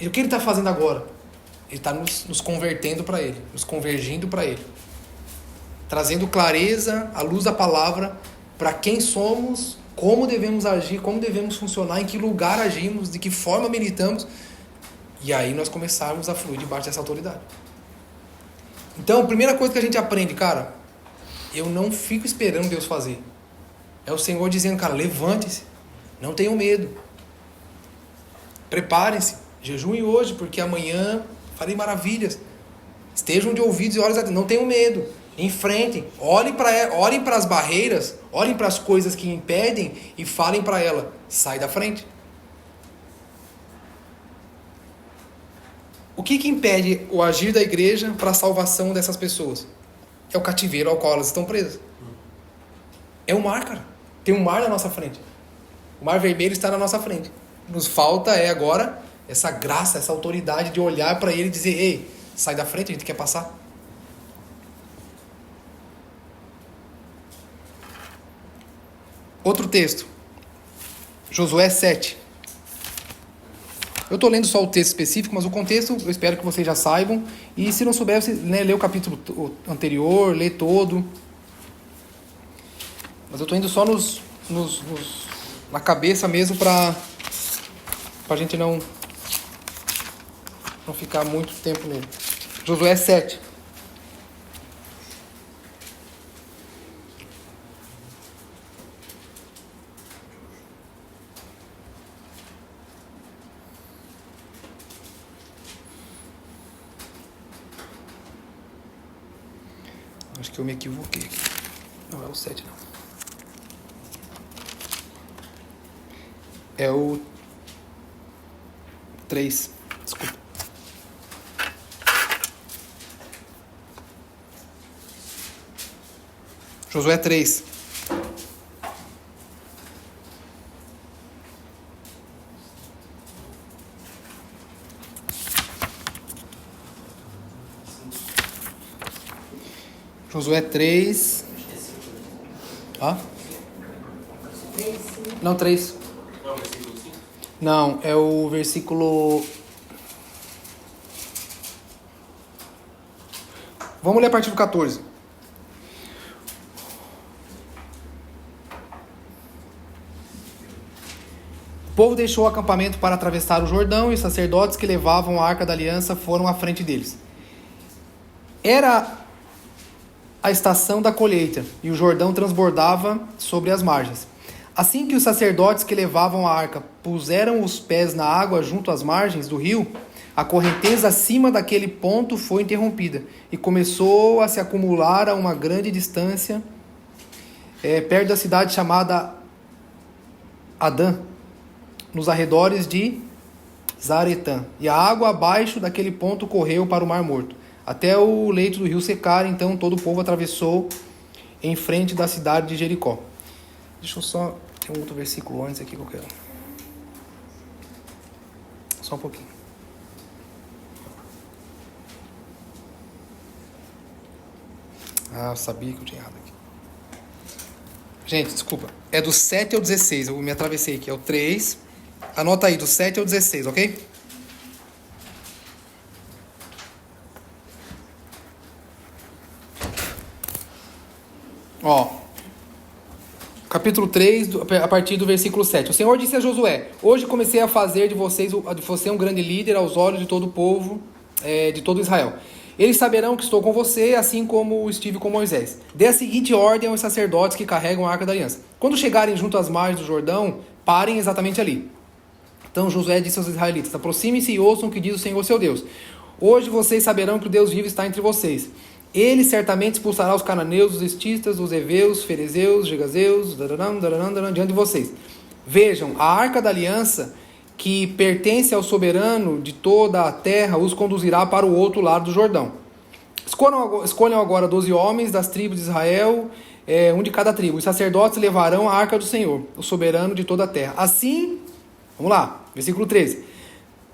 E o que Ele está fazendo agora? Ele está nos convertendo para Ele, nos convergindo para Ele. Trazendo clareza, à luz da palavra, para quem somos, como devemos agir, como devemos funcionar, em que lugar agimos, de que forma militamos. E aí nós começarmos a fluir debaixo dessa autoridade. Então, a primeira coisa que a gente aprende, cara, eu não fico esperando Deus fazer. É o Senhor dizendo, cara, levante-se, não tenham medo. Preparem-se, jejuem hoje, porque amanhã farei maravilhas. Estejam de ouvidos e olhos atentos, não tenham medo. Enfrentem, olhem para as barreiras, olhem para as coisas que impedem e falem para ela, sai da frente. O que impede o agir da igreja para a salvação dessas pessoas? É o cativeiro ao qual elas estão presas. É o mar, cara. Tem um mar na nossa frente. O mar vermelho está na nossa frente. Nos falta agora essa graça, essa autoridade de olhar para ele e dizer, ei, sai da frente, a gente quer passar. Outro texto. Josué 7. Eu estou lendo só o texto específico, mas o contexto eu espero que vocês já saibam. E se não souber, você lê o capítulo anterior, lê todo. Mas eu estou indo só na cabeça mesmo para a gente não ficar muito tempo nele. Josué 7. Acho que eu me equivoquei aqui. Não é o 7, não. É o 3. Desculpa. Josué 3. Josué 3. Não, 3. Não, é o versículo... Vamos ler a partir do 14. O povo deixou o acampamento para atravessar o Jordão e os sacerdotes que levavam a Arca da Aliança foram à frente deles. Era a estação da colheita e o Jordão transbordava sobre as margens. Assim que os sacerdotes que levavam a arca puseram os pés na água junto às margens do rio, a correnteza acima daquele ponto foi interrompida e começou a se acumular a uma grande distância perto da cidade chamada Adã, nos arredores de Zaretã. E a água abaixo daquele ponto correu para o Mar Morto, até o leito do rio secar. Então todo o povo atravessou em frente da cidade de Jericó. Deixa eu só... Tem um outro versículo antes aqui que eu quero. Só um pouquinho. Ah, eu sabia que eu tinha errado aqui. Gente, desculpa. É do 7 ao 16. Eu me atravessei aqui. É o 3. Anota aí, do 7 ao 16, ok? Ó. Capítulo 3, a partir do versículo 7. O Senhor disse a Josué: hoje comecei a fazer de você um grande líder aos olhos de todo o povo, de todo Israel. Eles saberão que estou com você, assim como estive com Moisés. Dê a seguinte ordem aos sacerdotes que carregam a Arca da Aliança: quando chegarem junto às margens do Jordão, parem exatamente ali. Então Josué disse aos israelitas: aproximem-se e ouçam o que diz o Senhor seu Deus. Hoje vocês saberão que o Deus vivo está entre vocês. Ele certamente expulsará os cananeus, os estistas, os heveus, ferezeus, gegazeus, diante de vocês. Vejam, a Arca da Aliança, que pertence ao soberano de toda a terra, os conduzirá para o outro lado do Jordão. Escolham agora 12 homens das tribos de Israel, um de cada tribo. Os sacerdotes levarão a Arca do Senhor, o soberano de toda a terra. Assim, vamos lá, versículo 13,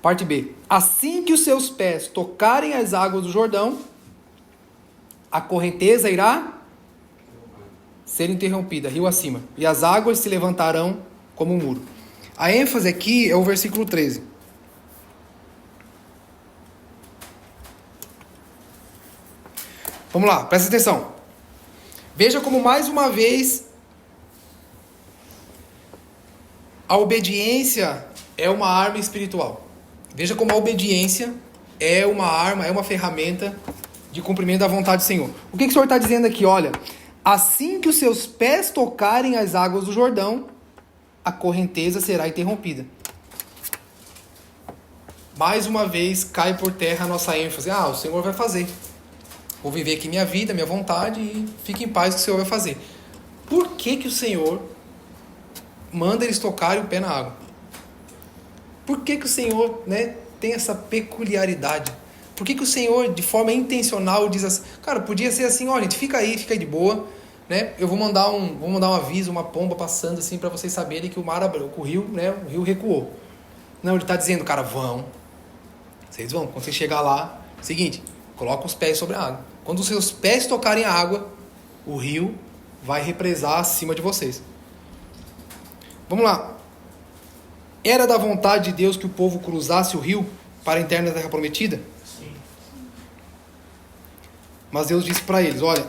parte B. Assim que os seus pés tocarem as águas do Jordão, a correnteza irá ser interrompida, rio acima, e as águas se levantarão como um muro. A ênfase aqui é o versículo 13. Vamos lá, presta atenção. Veja como mais uma vez a obediência é uma arma espiritual. Veja como a obediência é uma arma, é uma ferramenta de cumprimento da vontade do Senhor. O que o Senhor está dizendo aqui? Olha, assim que os seus pés tocarem as águas do Jordão, a correnteza será interrompida. Mais uma vez cai por terra a nossa ênfase. O Senhor vai fazer. Vou viver aqui minha vida, minha vontade e fique em paz com o que o Senhor vai fazer. Por que que o Senhor manda eles tocarem o pé na água? Por que que o Senhor, né, tem essa peculiaridade? Por que que o Senhor, de forma intencional, diz assim, cara, podia ser assim, ó, gente, fica aí de boa, né? Eu vou mandar um aviso, uma pomba passando assim para vocês saberem que o mar abriu, o rio, né, o rio recuou. Não, ele está dizendo, cara, vocês vão, quando você chegar lá, seguinte, coloca os pés sobre a água. Quando os seus pés tocarem a água, o rio vai represar acima de vocês. Vamos lá. Era da vontade de Deus que o povo cruzasse o rio para a interna terra prometida? Sim. Mas Deus disse para eles, olha,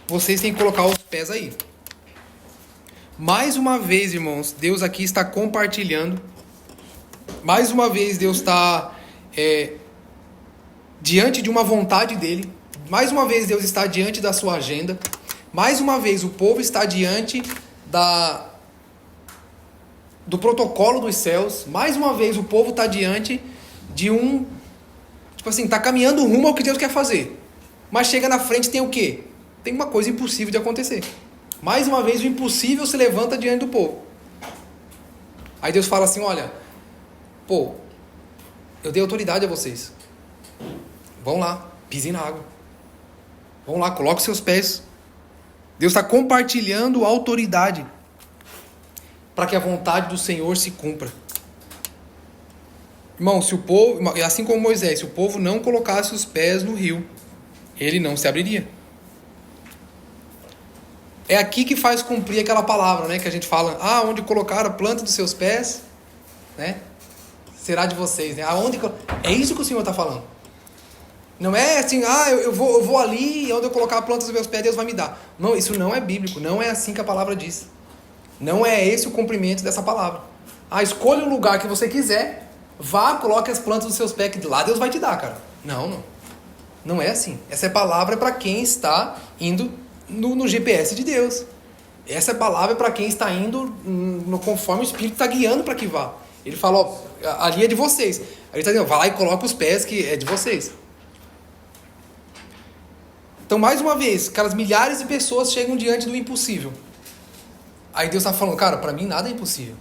vocês têm que colocar os pés aí. Mais uma vez, irmãos, Deus aqui está compartilhando. Mais uma vez, Deus está diante de uma vontade dele. Mais uma vez, Deus está diante da sua agenda. Mais uma vez, o povo está diante do protocolo dos céus. Mais uma vez, o povo está diante de tipo assim, está caminhando rumo ao que Deus quer fazer. Mas chega na frente, tem o quê? Tem uma coisa impossível de acontecer. Mais uma vez, o impossível se levanta diante do povo. Aí Deus fala assim, olha, eu dei autoridade a vocês. Vão lá, pisem na água. Vão lá, coloquem seus pés. Deus está compartilhando a autoridade para que a vontade do Senhor se cumpra. Irmão, se o povo, assim como Moisés, se o povo não colocasse os pés no rio, ele não se abriria. É aqui que faz cumprir aquela palavra, né, que a gente fala, onde colocar a planta dos seus pés, né, será de vocês, né? É isso que o Senhor está falando. Não é assim, eu vou ali e onde eu colocar a planta dos meus pés, Deus vai me dar. Não, isso não é bíblico, não é assim que a palavra diz. Não é esse o cumprimento dessa palavra. Escolha um lugar que você quiser, vá, coloque as plantas dos seus pés, que lá Deus vai te dar, cara. Não é assim. Essa palavra é para quem está indo no GPS de Deus. Essa palavra é para quem está indo conforme o Espírito está guiando para que vá. Ele fala, ali é de vocês. Aí ele está dizendo, vai lá e coloca os pés que é de vocês. Então, mais uma vez, aquelas milhares de pessoas chegam diante do impossível. Aí Deus está falando, cara, para mim nada é impossível.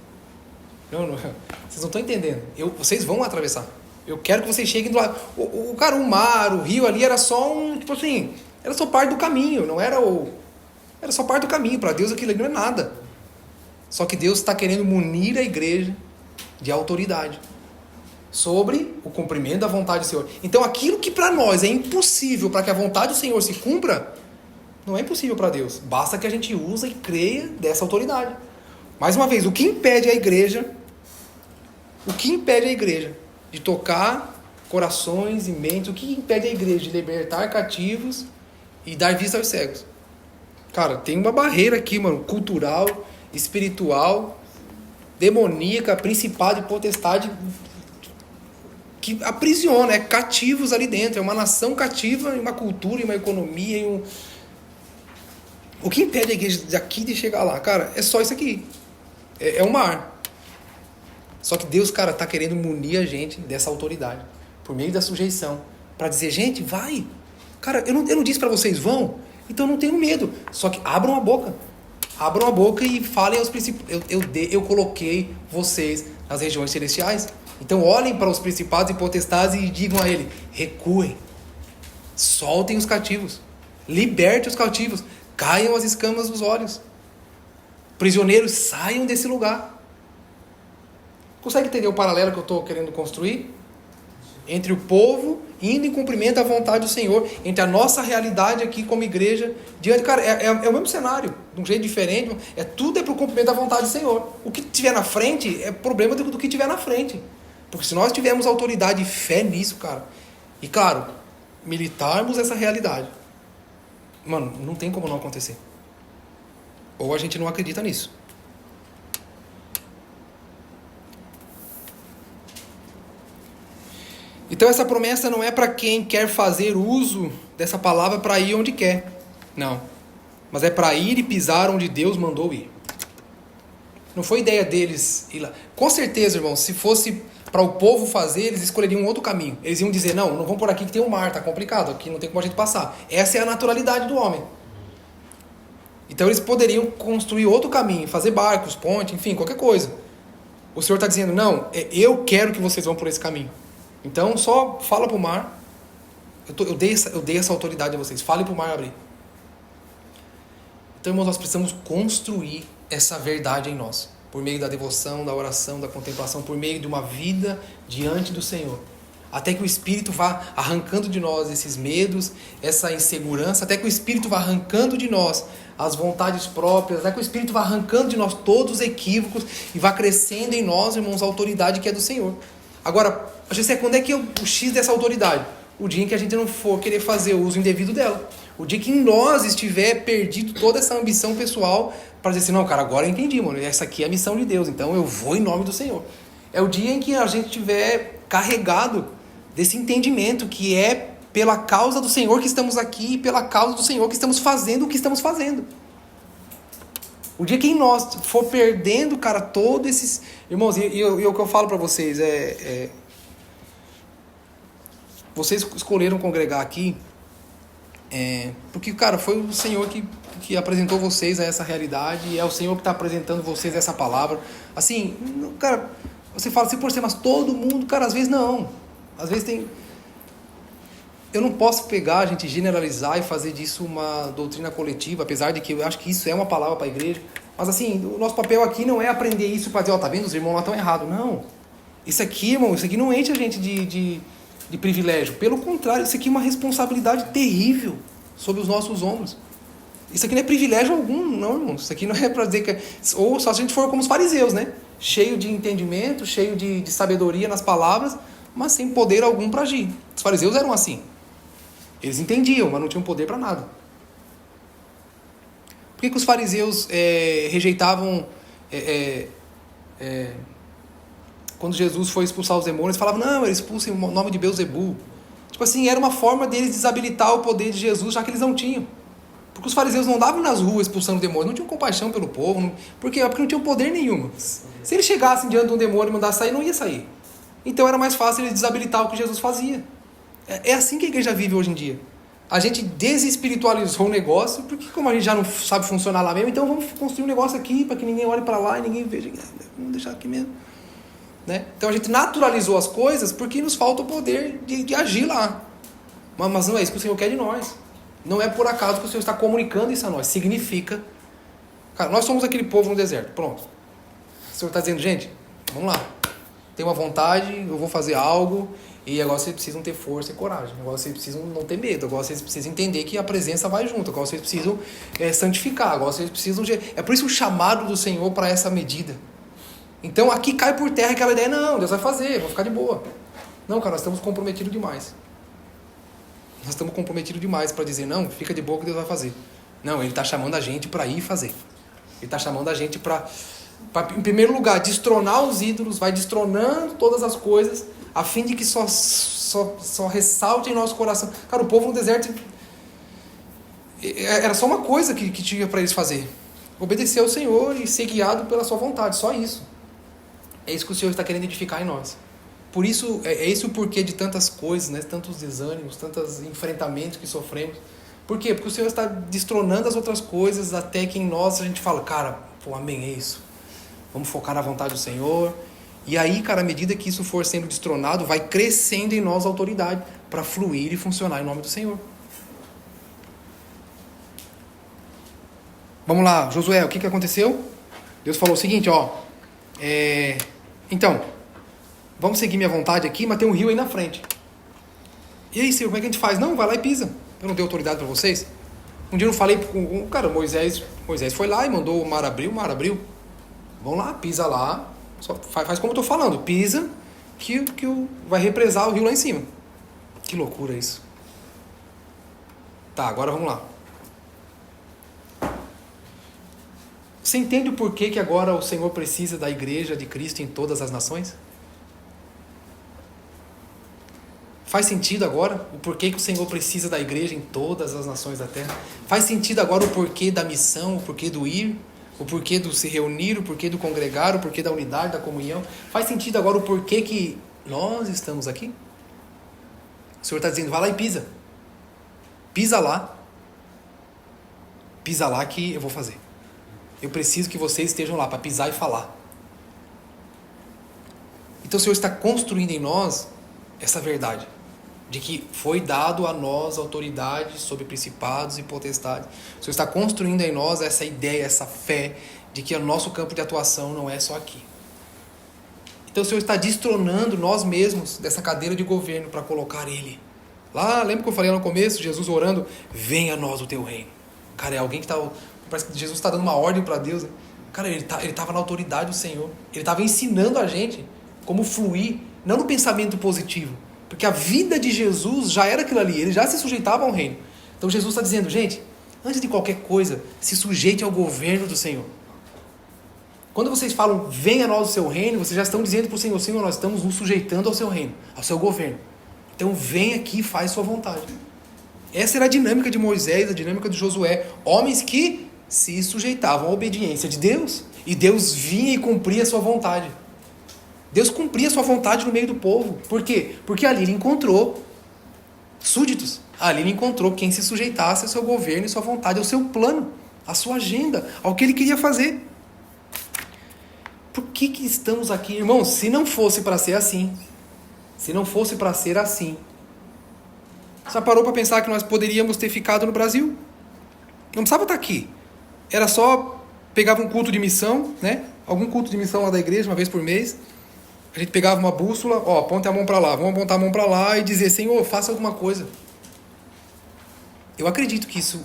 Vocês não estão entendendo. Vocês vão atravessar. Eu quero que vocês cheguem do lado. O mar, o rio ali era só era só parte do caminho, não era era só parte do caminho. Para Deus aquilo ali não é nada. Só que Deus está querendo munir a igreja de autoridade sobre o cumprimento da vontade do Senhor. Então aquilo que para nós é impossível para que a vontade do Senhor se cumpra, não é impossível para Deus. Basta que a gente use e creia dessa autoridade. Mais uma vez, o que impede a igreja de tocar corações e mentes, o que impede a igreja de libertar cativos e dar vista aos cegos? Cara, tem uma barreira aqui, mano, cultural, espiritual, demoníaca, principado e potestade que aprisiona, cativos ali dentro. É uma nação cativa, uma cultura, uma economia, O que impede a igreja daqui de chegar lá? Cara, é só isso aqui. É o mar. Só que Deus, cara, tá querendo munir a gente dessa autoridade, por meio da sujeição, para dizer, gente, vai. Cara, eu não disse para vocês, vão. Então não tenham medo. Só que abram a boca. Abram a boca e falem aos principados. Eu coloquei vocês nas regiões celestiais. Então olhem para os principados e potestades e digam a ele, recuem. Soltem os cativos. Liberte os cativos. Caiam as escamas dos olhos. Prisioneiros, saiam desse lugar. Consegue entender o paralelo que eu estou querendo construir? Entre o povo indo em cumprimento à vontade do Senhor, entre a nossa realidade aqui como igreja, diante, cara, é o mesmo cenário, de um jeito diferente, tudo é para o cumprimento da vontade do Senhor. O que tiver na frente é problema do que tiver na frente. Porque se nós tivermos autoridade e fé nisso, cara, e claro, militarmos essa realidade, mano, não tem como não acontecer. Ou a gente não acredita nisso. Então essa promessa não é para quem quer fazer uso dessa palavra para ir onde quer. Não. Mas é para ir e pisar onde Deus mandou ir. Não foi ideia deles ir lá. Com certeza, irmão, se fosse para o povo fazer, eles escolheriam outro caminho. Eles iam dizer, não vamos por aqui que tem o mar, tá complicado, aqui não tem como a gente passar. Essa é a naturalidade do homem. Então eles poderiam construir outro caminho, fazer barcos, ponte, enfim, qualquer coisa. O Senhor está dizendo, não, eu quero que vocês vão por esse caminho. Então só fala para o mar, eu dei essa autoridade a vocês, fale para o mar abrir. Então, irmãos, nós precisamos construir essa verdade em nós, por meio da devoção, da oração, da contemplação, por meio de uma vida diante do Senhor. Até que o Espírito vá arrancando de nós esses medos, essa insegurança, até que o Espírito vá arrancando de nós as vontades próprias, até que o Espírito vá arrancando de nós todos os equívocos e vá crescendo em nós, irmãos, a autoridade que é do Senhor. Agora, quando é que o X dessa autoridade? O dia em que a gente não for querer fazer o uso indevido dela. O dia que em nós estiver perdido toda essa ambição pessoal para dizer assim, não, cara, agora eu entendi, mano, essa aqui é a missão de Deus, então eu vou em nome do Senhor. É o dia em que a gente estiver carregado desse entendimento que é pela causa do Senhor que estamos aqui e pela causa do Senhor que estamos fazendo o que estamos fazendo. O dia que em nós for perdendo, cara, todos esses... Irmãos, e o que eu falo para vocês vocês escolheram congregar aqui porque, cara, foi o Senhor que apresentou vocês a essa realidade e é o Senhor que está apresentando vocês essa palavra. Assim, cara, você fala assim, por mas todo mundo, cara, às vezes não. Às vezes tem... Eu não posso pegar, a gente generalizar e fazer disso uma doutrina coletiva, apesar de que eu acho que isso é uma palavra para a igreja. Mas assim, o nosso papel aqui não é aprender isso para dizer, tá vendo, os irmãos lá estão errados. Não. Isso aqui, irmão, isso aqui não enche a gente de privilégio. Pelo contrário, isso aqui é uma responsabilidade terrível sobre os nossos ombros. Isso aqui não é privilégio algum, não, irmão. Isso aqui não é para dizer que... Ou só se a gente for como os fariseus, né? Cheio de entendimento, cheio de sabedoria nas palavras, mas sem poder algum para agir. Os fariseus eram assim. Eles entendiam, mas não tinham poder para nada. Por que os fariseus rejeitavam... quando Jesus foi expulsar os demônios, falavam, não, eles expulsem o nome de Beelzebul. Tipo assim, era uma forma deles desabilitar o poder de Jesus, já que eles não tinham. Porque os fariseus não andavam nas ruas expulsando demônios, não tinham compaixão pelo povo. Por quê? Porque não tinham poder nenhum. Se eles chegassem diante de um demônio e mandassem sair, não ia sair. Então era mais fácil eles desabilitar o que Jesus fazia. É assim que a igreja vive hoje em dia. A gente desespiritualizou o negócio, porque como a gente já não sabe funcionar lá mesmo, então vamos construir um negócio aqui para que ninguém olhe para lá e ninguém veja. Vamos deixar aqui mesmo. Né? Então a gente naturalizou as coisas porque nos falta o poder de agir lá. Mas não é isso que o Senhor quer de nós. Não é por acaso que o Senhor está comunicando isso a nós. Significa... Cara, nós somos aquele povo no deserto. Pronto. O Senhor está dizendo, gente, vamos lá. Tem uma vontade, eu vou fazer algo... E agora vocês precisam ter força e coragem. Agora vocês precisam não ter medo. Agora vocês precisam entender que a presença vai junto. Agora vocês precisam santificar. Agora vocês precisam... É por isso o chamado do Senhor para essa medida. Então aqui cai por terra aquela ideia, não, Deus vai fazer, vou ficar de boa. Não, cara, nós estamos comprometidos demais. Nós estamos comprometidos demais para dizer, não, fica de boa que Deus vai fazer. Não, Ele está chamando a gente para ir fazer. Ele está chamando a gente para, em primeiro lugar, destronar os ídolos, vai destronando todas as coisas, a fim de que só ressalte em nosso coração. Cara, o povo no deserto era só uma coisa que tinha para eles fazer. Obedecer ao Senhor e ser guiado pela sua vontade, só isso. É isso que o Senhor está querendo edificar em nós. Por isso, é esse o porquê de tantas coisas, né? Tantos desânimos, tantos enfrentamentos que sofremos. Por quê? Porque o Senhor está destronando as outras coisas até que em nós a gente fala, cara, pô, amém, é isso. Vamos focar na vontade do Senhor. E aí, cara, à medida que isso for sendo destronado, vai crescendo em nós a autoridade para fluir e funcionar em nome do Senhor. Vamos lá, Josué, o que aconteceu? Deus falou o seguinte, ó. Então, vamos seguir minha vontade aqui, mas tem um rio aí na frente. E aí, Senhor, como é que a gente faz? Não, vai lá e pisa. Eu não dei autoridade para vocês. Um dia eu não falei com cara, Moisés foi lá e mandou o mar abriu. Vão lá, pisa lá. Só faz como eu estou falando, pisa que vai represar o rio lá em cima. Que loucura isso. Tá, agora vamos lá. Você entende o porquê que agora o Senhor precisa da igreja de Cristo em todas as nações? Faz sentido agora o porquê que o Senhor precisa da igreja em todas as nações da terra? Faz sentido agora o porquê da missão, o porquê do ir? O porquê do se reunir, o porquê do congregar, o porquê da unidade, da comunhão. Faz sentido agora o porquê que nós estamos aqui? O Senhor está dizendo, vai lá e pisa. Pisa lá. Pisa lá que eu vou fazer. Eu preciso que vocês estejam lá para pisar e falar. Então o Senhor está construindo em nós essa verdade. De que foi dado a nós autoridade sobre principados e potestades. O Senhor está construindo em nós essa ideia, essa fé de que o nosso campo de atuação não é só aqui. Então o Senhor está destronando nós mesmos dessa cadeira de governo para colocar Ele. Lá, lembra que eu falei no começo, Jesus orando, venha a nós o teu reino. Cara, é alguém que está... Parece que Jesus está dando uma ordem para Deus. Né? Cara, ele estava na autoridade do Senhor. Ele estava ensinando a gente como fluir, não no pensamento positivo. Porque a vida de Jesus já era aquilo ali, ele já se sujeitava ao reino. Então Jesus está dizendo, gente, antes de qualquer coisa, se sujeite ao governo do Senhor. Quando vocês falam, venha a nós o seu reino, vocês já estão dizendo para o Senhor, Senhor, nós estamos nos sujeitando ao seu reino, ao seu governo. Então vem aqui e faz sua vontade. Essa era a dinâmica de Moisés, a dinâmica de Josué. Homens que se sujeitavam à obediência de Deus. E Deus vinha e cumpria a sua vontade. Deus cumpria a sua vontade no meio do povo. Por quê? Porque ali ele encontrou súditos. Ali ele encontrou quem se sujeitasse ao seu governo e sua vontade, ao seu plano, à sua agenda, ao que ele queria fazer. Por que estamos aqui, irmãos? Se não fosse para ser assim, se não fosse para ser assim, já parou para pensar que nós poderíamos ter ficado no Brasil? Não precisava estar aqui. Era só, pegava um culto de missão, né? Algum culto de missão lá da igreja, uma vez por mês. A gente pegava uma bússola, aponta a mão para lá, vamos apontar a mão para lá e dizer, Senhor, faça alguma coisa. Eu acredito que isso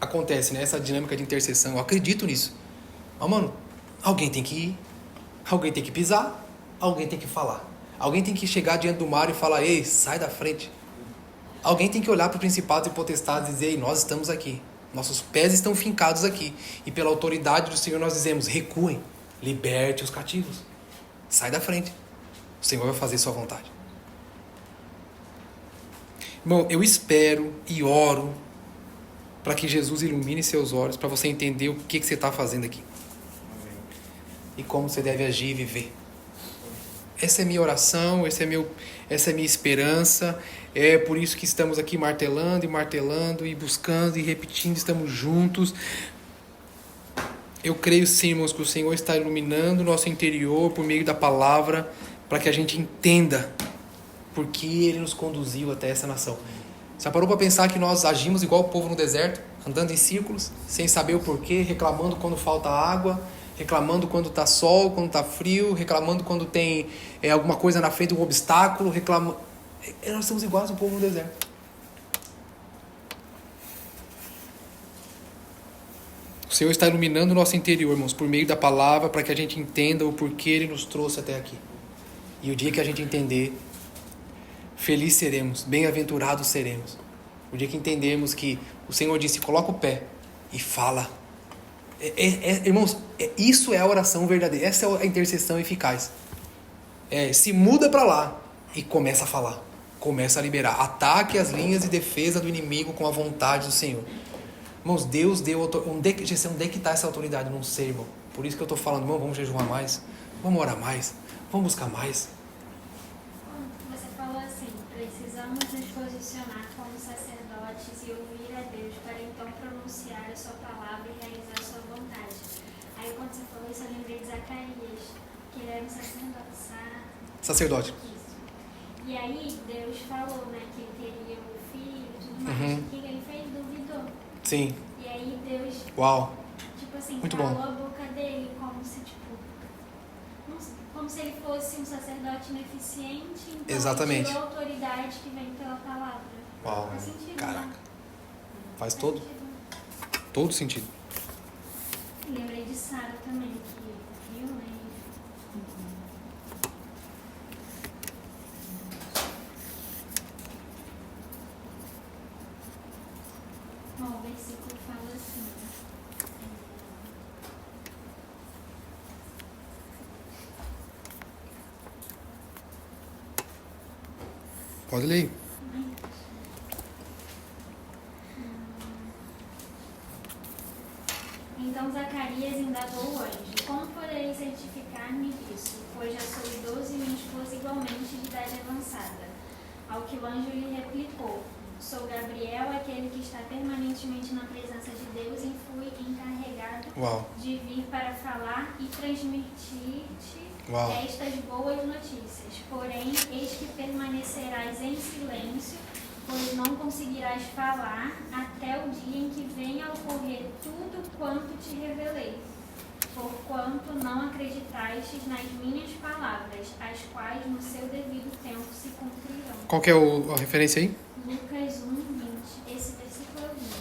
acontece, né? Essa dinâmica de intercessão, eu acredito nisso. Mas, mano, alguém tem que ir, alguém tem que pisar, alguém tem que falar. Alguém tem que chegar diante do mar e falar, ei, sai da frente. Alguém tem que olhar para os principados e potestades e dizer, ei, nós estamos aqui. Nossos pés estão fincados aqui. E pela autoridade do Senhor nós dizemos, recuem, liberte os cativos. Sai da frente. O Senhor vai fazer sua vontade. Irmão, eu espero e oro para que Jesus ilumine seus olhos, para você entender o que você está fazendo aqui. E como você deve agir e viver. Essa é minha oração, essa é minha esperança. É por isso que estamos aqui martelando e buscando e repetindo, estamos juntos. Eu creio sim, irmãos, que o Senhor está iluminando o nosso interior por meio da palavra, para que a gente entenda por que Ele nos conduziu até essa nação. Já parou para pensar que nós agimos igual o povo no deserto, andando em círculos, sem saber o porquê, reclamando quando falta água, reclamando quando está sol, quando está frio, reclamando quando tem alguma coisa na frente, um obstáculo, nós somos iguais ao povo no deserto. O Senhor está iluminando o nosso interior, irmãos, por meio da palavra, para que a gente entenda o porquê Ele nos trouxe até aqui. E o dia que a gente entender, felizes seremos, bem-aventurados seremos. O dia que entendermos que o Senhor disse, coloca o pé e fala. Irmãos, isso é a oração verdadeira, essa é a intercessão eficaz. Se muda para lá e começa a falar, começa a liberar. Ataque as linhas de defesa do inimigo com a vontade do Senhor. Irmãos, Deus deu onde é que está essa autoridade? Não sei, irmão. Por isso que eu estou falando, irmão, vamos jejuar mais, vamos orar mais, vamos buscar mais. Você falou assim, precisamos nos posicionar como sacerdotes e ouvir a Deus para então pronunciar a sua palavra e realizar a sua vontade. Aí quando você falou isso, eu lembrei de Zacarias, que ele era um sacerdote. Isso. E aí Deus falou, né, que ele teria um filho e tudo mais. O que ele fez? Duvidou. Sim. E aí Deus, uau, tipo assim, muito calou bom. a boca dele como se, como se ele fosse um sacerdote ineficiente. Então exatamente. Ele tirou a autoridade que vem pela palavra. Uau, faz sentido, caraca. Né? Faz todo sentido. Lembrei de Sara também, que viu, né? Bom, o versículo fala assim. Pode ler. Então Zacarias indagou o anjo: como poderei certificar-me disso? Pois já sou idoso e minha esposa igualmente de idade avançada. Ao que o anjo lhe replicou: sou Gabriel, aquele que está permanentemente na presença de Deus, e fui encarregado de vir para falar e transmitir-te estas boas notícias. Porém, eis que permanecerás em silêncio, pois não conseguirás falar até o dia em que venha a ocorrer tudo quanto te revelei. Porquanto não acreditastes nas minhas palavras, as quais no seu devido tempo se cumprirão. Qual que é a referência aí? Lucas 1, 20. Esse versículo é 20.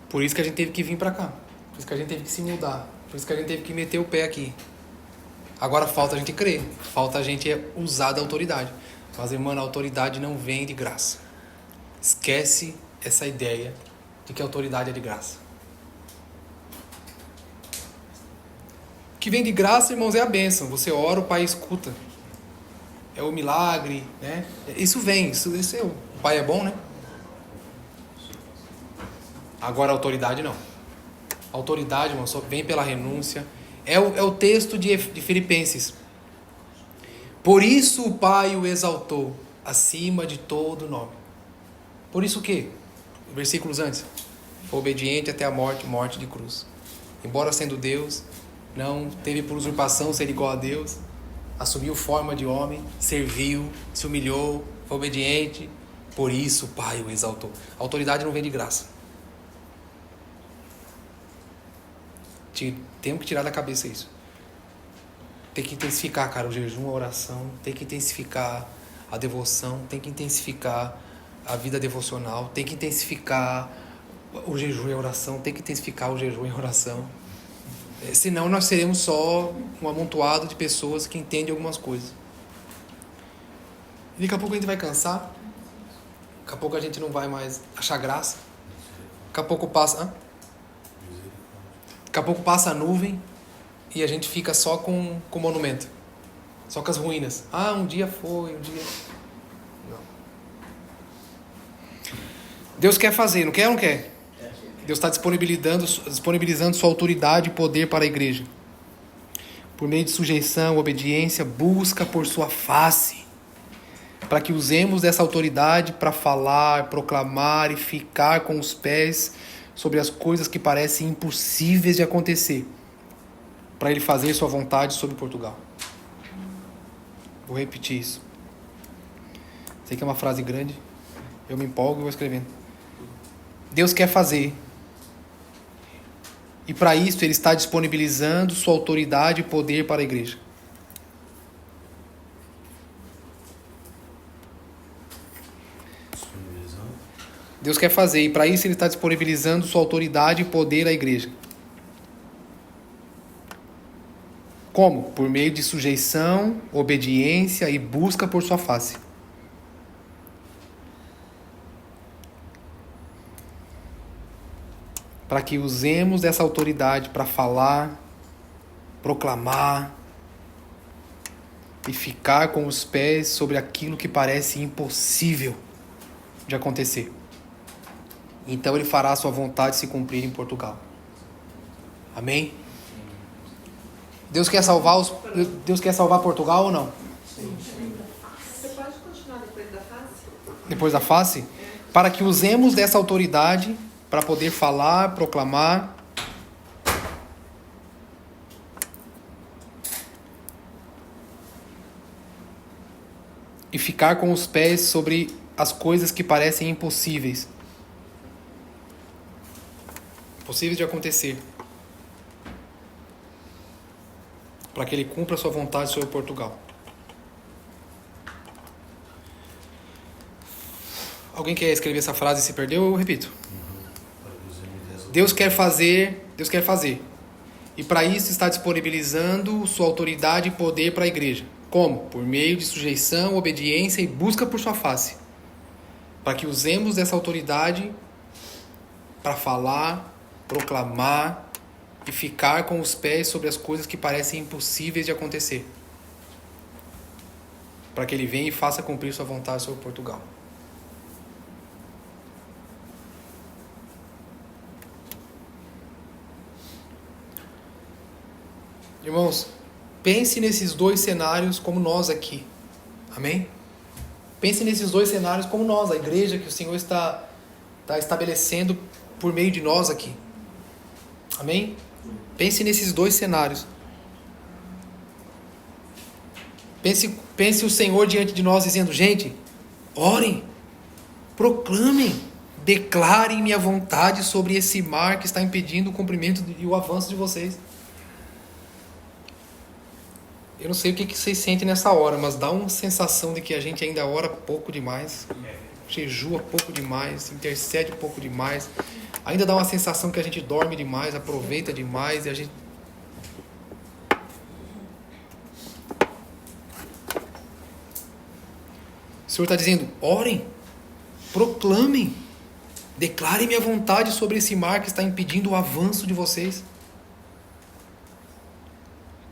Por isso que a gente teve que vir pra cá. Por isso que a gente teve que se mudar. Por isso que a gente teve que meter o pé aqui. Agora falta a gente crer. Falta a gente usar da autoridade. Mas, irmã, a autoridade não vem de graça. Esquece essa ideia de que a autoridade é de graça. O que vem de graça, irmãos, é a bênção. Você ora, o Pai escuta. É o milagre, né? Isso vem. Isso é o Pai é bom, né? Agora a autoridade não. A autoridade, irmão, só vem pela renúncia. É o texto de Filipenses. Por isso o Pai o exaltou acima de todo nome. Por isso o quê? Versículos antes. Foi obediente até a morte, morte de cruz. Embora sendo Deus, não teve por usurpação ser igual a Deus. Assumiu forma de homem, serviu, se humilhou, foi obediente. Por isso o Pai o exaltou. A autoridade não vem de graça. Temos que tirar da cabeça isso. Tem que intensificar, cara, o jejum, a oração. Tem que intensificar a devoção. Tem que intensificar a vida devocional. Tem que intensificar o jejum e a oração. Tem que intensificar o jejum e a oração. Senão nós seremos só um amontoado de pessoas que entendem algumas coisas. E daqui a pouco a gente vai cansar. Daqui a pouco a gente não vai mais achar graça. Daqui a pouco passa... Daqui a pouco passa a nuvem e a gente fica só com o monumento. Só com as ruínas. Ah, um dia foi, um dia... Não. Deus quer fazer, não quer ou não quer? Deus está disponibilizando sua autoridade e poder para a igreja. Por meio de sujeição, obediência, busca por sua face. Para que usemos dessa autoridade para falar, proclamar e ficar com os pés sobre as coisas que parecem impossíveis de acontecer, para Ele fazer sua vontade sobre Portugal. Vou repetir isso. Sei que é uma frase grande, eu me empolgo e vou escrevendo. Deus quer fazer, e para isso Ele está disponibilizando sua autoridade e poder para a igreja. Deus quer fazer, e para isso Ele está disponibilizando sua autoridade e poder à igreja. Como? Por meio de sujeição, obediência e busca por sua face. Para que usemos dessa autoridade para falar, proclamar e ficar com os pés sobre aquilo que parece impossível de acontecer. Então Ele fará a sua vontade se cumprir em Portugal. Amém? Deus quer salvar Portugal ou não? Você pode continuar depois da face? Depois da face? Para que usemos dessa autoridade para poder falar, proclamar e ficar com os pés sobre as coisas que parecem impossíveis de acontecer, para que Ele cumpra a sua vontade sobre Portugal. Alguém quer escrever essa frase e se perdeu? Eu repito. Deus quer fazer, e para isso está disponibilizando sua autoridade e poder para a igreja. Como? Por meio de sujeição, obediência e busca por sua face, para que usemos dessa autoridade para falar, proclamar e ficar com os pés sobre as coisas que parecem impossíveis de acontecer. para que ele venha e faça cumprir sua vontade sobre Portugal. Irmãos, pense nesses dois cenários como nós aqui. Amém? Pense nesses dois cenários como nós, a igreja que o Senhor está estabelecendo por meio de nós aqui. Amém? Pense nesses dois cenários. Pense o Senhor diante de nós dizendo, gente, orem, proclamem, declarem minha vontade sobre esse mar que está impedindo o cumprimento e o avanço de vocês. Eu não sei o que vocês sentem nessa hora, mas dá uma sensação de que a gente ainda ora pouco demais, jejua pouco demais, intercede pouco demais. Ainda dá uma sensação que a gente dorme demais, aproveita demais e a gente... O Senhor está dizendo, orem, proclamem, declarem minha vontade sobre esse mar que está impedindo o avanço de vocês.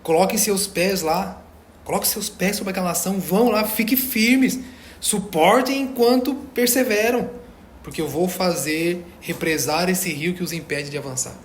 Coloquem seus pés lá. Coloquem seus pés sobre aquela nação. Vão lá, fiquem firmes. Suportem enquanto perseveram. Porque eu vou fazer represar esse rio que os impede de avançar.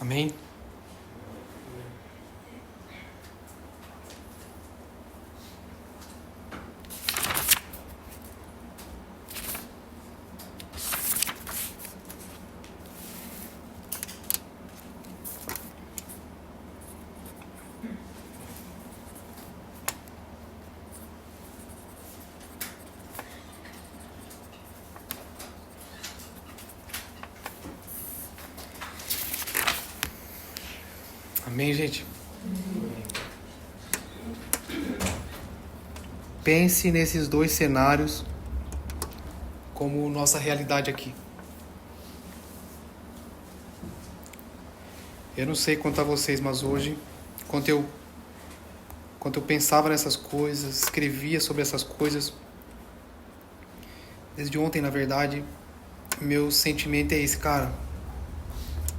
Amém? Amém, gente? Pense nesses dois cenários como nossa realidade aqui. Eu não sei quanto a vocês, mas hoje, quando eu pensava nessas coisas, escrevia sobre essas coisas, desde ontem, na verdade, meu sentimento é esse, cara.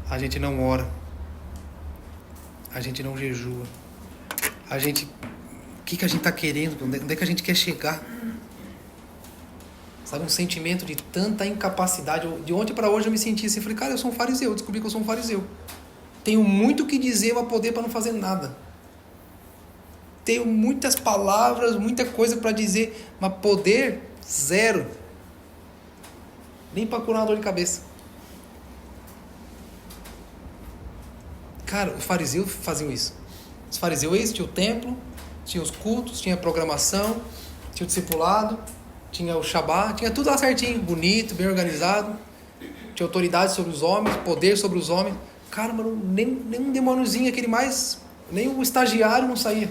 A gente não ora. A gente não jejua. A gente... O que a gente está querendo? Onde é que a gente quer chegar? Sabe, um sentimento de tanta incapacidade. De ontem para hoje eu me senti assim. Falei, cara, eu sou um fariseu. Eu descobri que eu sou um fariseu. Tenho muito o que dizer, mas poder para não fazer nada. Tenho muitas palavras, muita coisa para dizer, mas poder, zero. Nem para curar uma dor de cabeça. Cara, os fariseus faziam isso. Os fariseus tinham o templo, tinha os cultos, tinha a programação, tinha o discipulado, tinha o Shabá, tinha tudo lá certinho, bonito, bem organizado. Tinha autoridade sobre os homens, poder sobre os homens. Cara, mano, nem um demôniozinho, aquele mais... Nem o estagiário não saía.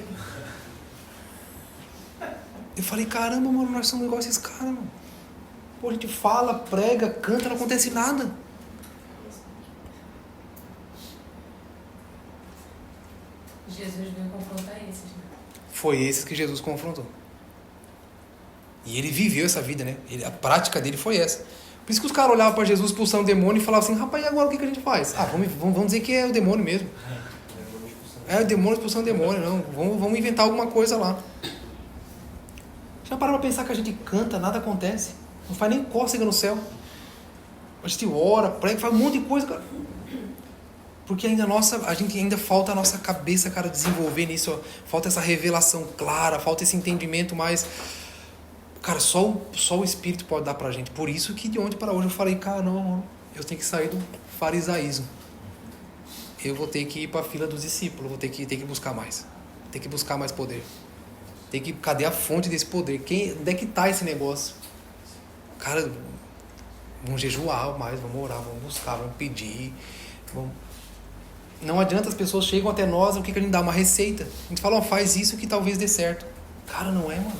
Eu falei, caramba, mano, nós somos igual a esses caras, mano. Pô, a gente fala, prega, canta, não acontece nada. Jesus veio confrontar esses, né? Foi esses que Jesus confrontou. E ele viveu essa vida, né? A prática dele foi essa. Por isso que os caras olhavam para Jesus expulsando o demônio e falavam assim, rapaz, e agora o que a gente faz? Ah, vamos dizer que é o demônio mesmo. É o demônio expulsando o demônio, não. Vamos inventar alguma coisa lá. Já pararam para pensar que a gente canta, nada acontece. Não faz nem cócega no céu. A gente ora, prega, faz um monte de coisa, cara. Porque a gente ainda falta a nossa cabeça, cara, desenvolver nisso. Ó. Falta essa revelação clara, falta esse entendimento mais... Cara, só o Espírito pode dar pra gente. Por isso que de ontem para hoje eu falei, cara, não, eu tenho que sair do farisaísmo. Eu vou ter que ir pra fila dos discípulos, vou ter que buscar mais. Tem que buscar mais poder. Cadê a fonte desse poder? Onde é que tá esse negócio? Cara, vamos jejuar mais, vamos orar, vamos buscar, vamos pedir, vamos... Não adianta, as pessoas chegam até nós, o que a gente dá? Uma receita. A gente fala, faz isso que talvez dê certo. Cara, não é, mano.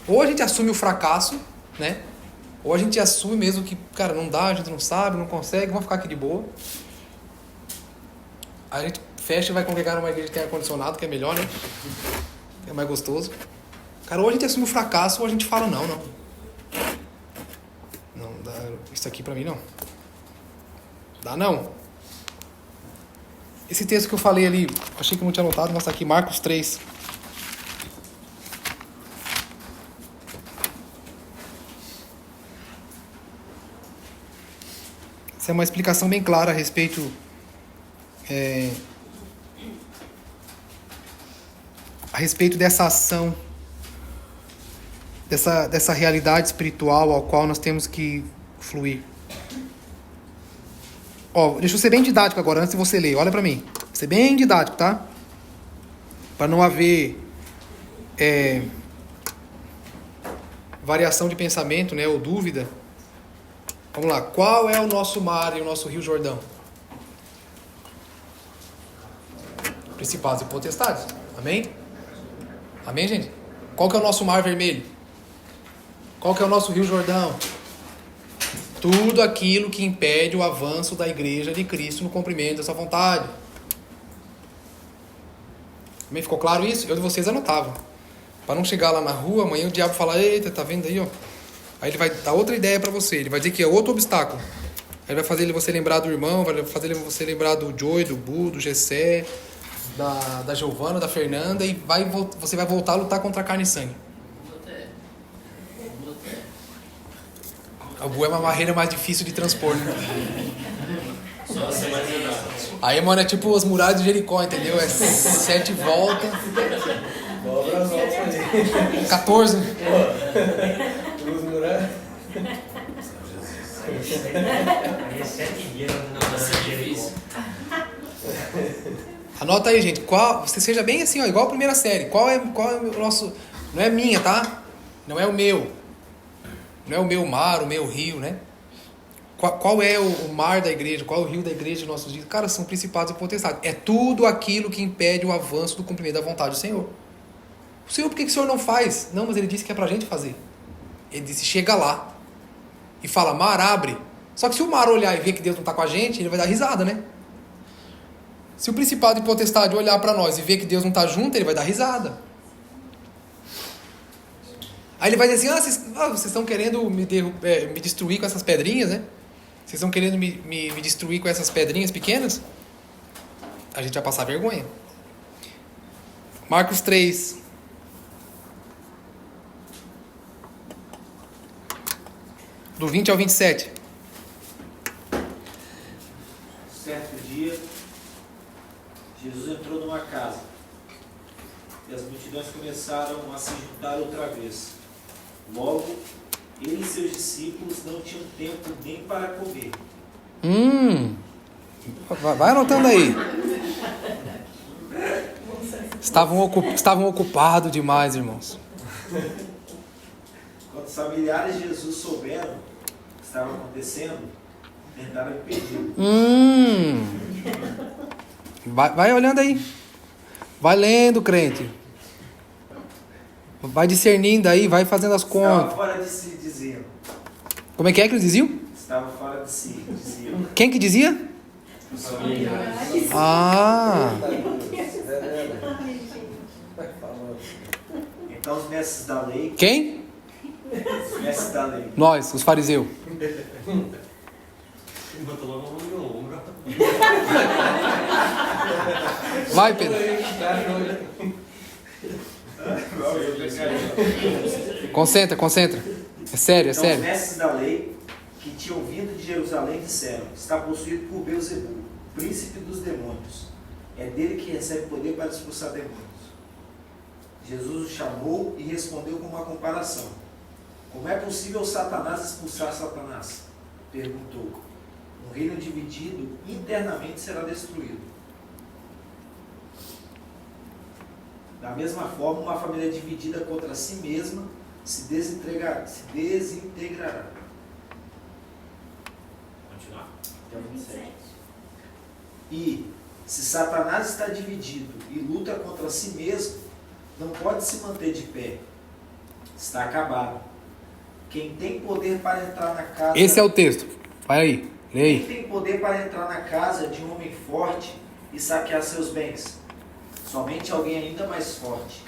Ou a gente assume o fracasso, né? Ou a gente assume mesmo que, cara, não dá, a gente não sabe, não consegue, vamos ficar aqui de boa. Aí a gente fecha e vai congregar numa igreja que tem ar-condicionado, que é melhor, né? É mais gostoso. Cara, ou a gente assume o fracasso, ou a gente fala, não. Não, dá, isso aqui pra mim não. Dá não. Esse texto que eu falei ali, achei que não tinha anotado, mas tá aqui, Marcos 3. Essa é uma explicação bem clara a respeito dessa ação, dessa realidade espiritual ao qual nós temos que fluir. Deixa eu ser bem didático agora, antes de você ler. Olha pra mim. Vou ser bem didático, tá? Para não haver variação de pensamento, né, ou dúvida. Vamos lá. Qual é o nosso mar e o nosso rio Jordão? Principados e potestades. Amém? Amém, gente? Qual que é o nosso mar vermelho? Qual que é o nosso rio Jordão? Tudo aquilo que impede o avanço da igreja de Cristo no cumprimento da sua vontade. Amém? Ficou claro isso? Eu de vocês anotava. Para não chegar lá na rua, amanhã o diabo fala, eita, tá vendo aí, ó? Aí ele vai dar outra ideia para você. Ele vai dizer que é outro obstáculo. Aí vai fazer você lembrar do irmão, vai fazer você lembrar do Joey, do Bu, do Gessé, da Giovana, da Fernanda, e você vai voltar a lutar contra a carne e sangue. O Bu é uma barreira mais difícil de transpor, né? Só ser mais verdade. Aí, mano, é tipo as muralhas de Jericó, entendeu? É 7 voltas. 14. Duas muralhas. Anota aí, gente. Você seja bem assim, ó, igual a primeira série. Qual é o nosso... Não é minha, tá? Não é o meu. Não é o meu mar, o meu rio, né? Qual é o mar da igreja? Qual é o rio da igreja de nossos dias? Cara, são principados e potestades. É tudo aquilo que impede o avanço do cumprimento da vontade do Senhor. O Senhor, por que o Senhor não faz? Não, mas Ele disse que é pra gente fazer. Ele disse, chega lá. E fala, mar, abre. Só que se o mar olhar e ver que Deus não está com a gente, ele vai dar risada, né? Se o principado e potestade olhar para nós e ver que Deus não está junto, ele vai dar risada. Aí ele vai dizer assim, vocês estão querendo me destruir com essas pedrinhas, né? Vocês estão querendo me destruir com essas pedrinhas pequenas? A gente vai passar vergonha. Marcos 3. Do 20 ao 27. Certo dia, Jesus entrou numa casa e as multidões começaram a se juntar outra vez. Logo, ele e seus discípulos não tinham tempo nem para comer. Vai anotando aí. Estavam ocupados demais, irmãos. Quando os familiares de Jesus souberam o que estava acontecendo, tentaram impedir. Vai olhando aí. Vai lendo, crente. Vai discernindo aí, vai fazendo as contas. Estava fora de si, diziam. Como é que eles diziam? Estava fora de si, diziam. Quem que dizia? Os familiares. Então os mestres da lei. Quem? Os mestres da lei. Nós, os fariseus. Botou logo a mão no ombro. Vai, Pedro. Concentra. É sério. Então, os mestres da lei que tinham vindo de Jerusalém disseram: está possuído por Beelzebul, príncipe dos demônios. É dele que recebe poder para expulsar demônios. Jesus o chamou e respondeu com uma comparação: como é possível Satanás expulsar Satanás? Perguntou. Um reino dividido internamente será destruído. Da mesma forma, uma família dividida contra si mesma se desintegrará. Continuar. Até o 27. E, se Satanás está dividido e luta contra si mesmo, não pode se manter de pé. Está acabado. Quem tem poder para entrar na casa... Esse é o texto. Vai aí, lê aí. Quem tem poder para entrar na casa de um homem forte e saquear seus bens? Somente alguém ainda mais forte.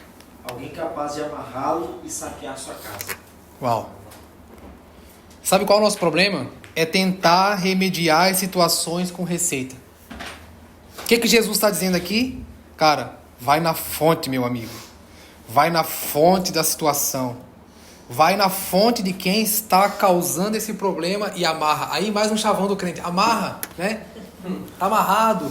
Alguém capaz de amarrá-lo e saquear sua casa. Uau. Sabe qual é o nosso problema? É tentar remediar as situações com receita. O que Jesus está dizendo aqui? Cara, vai na fonte, meu amigo. Vai na fonte da situação. Vai na fonte de quem está causando esse problema e amarra. Aí mais um chavão do crente. Amarra, né? Tá amarrado.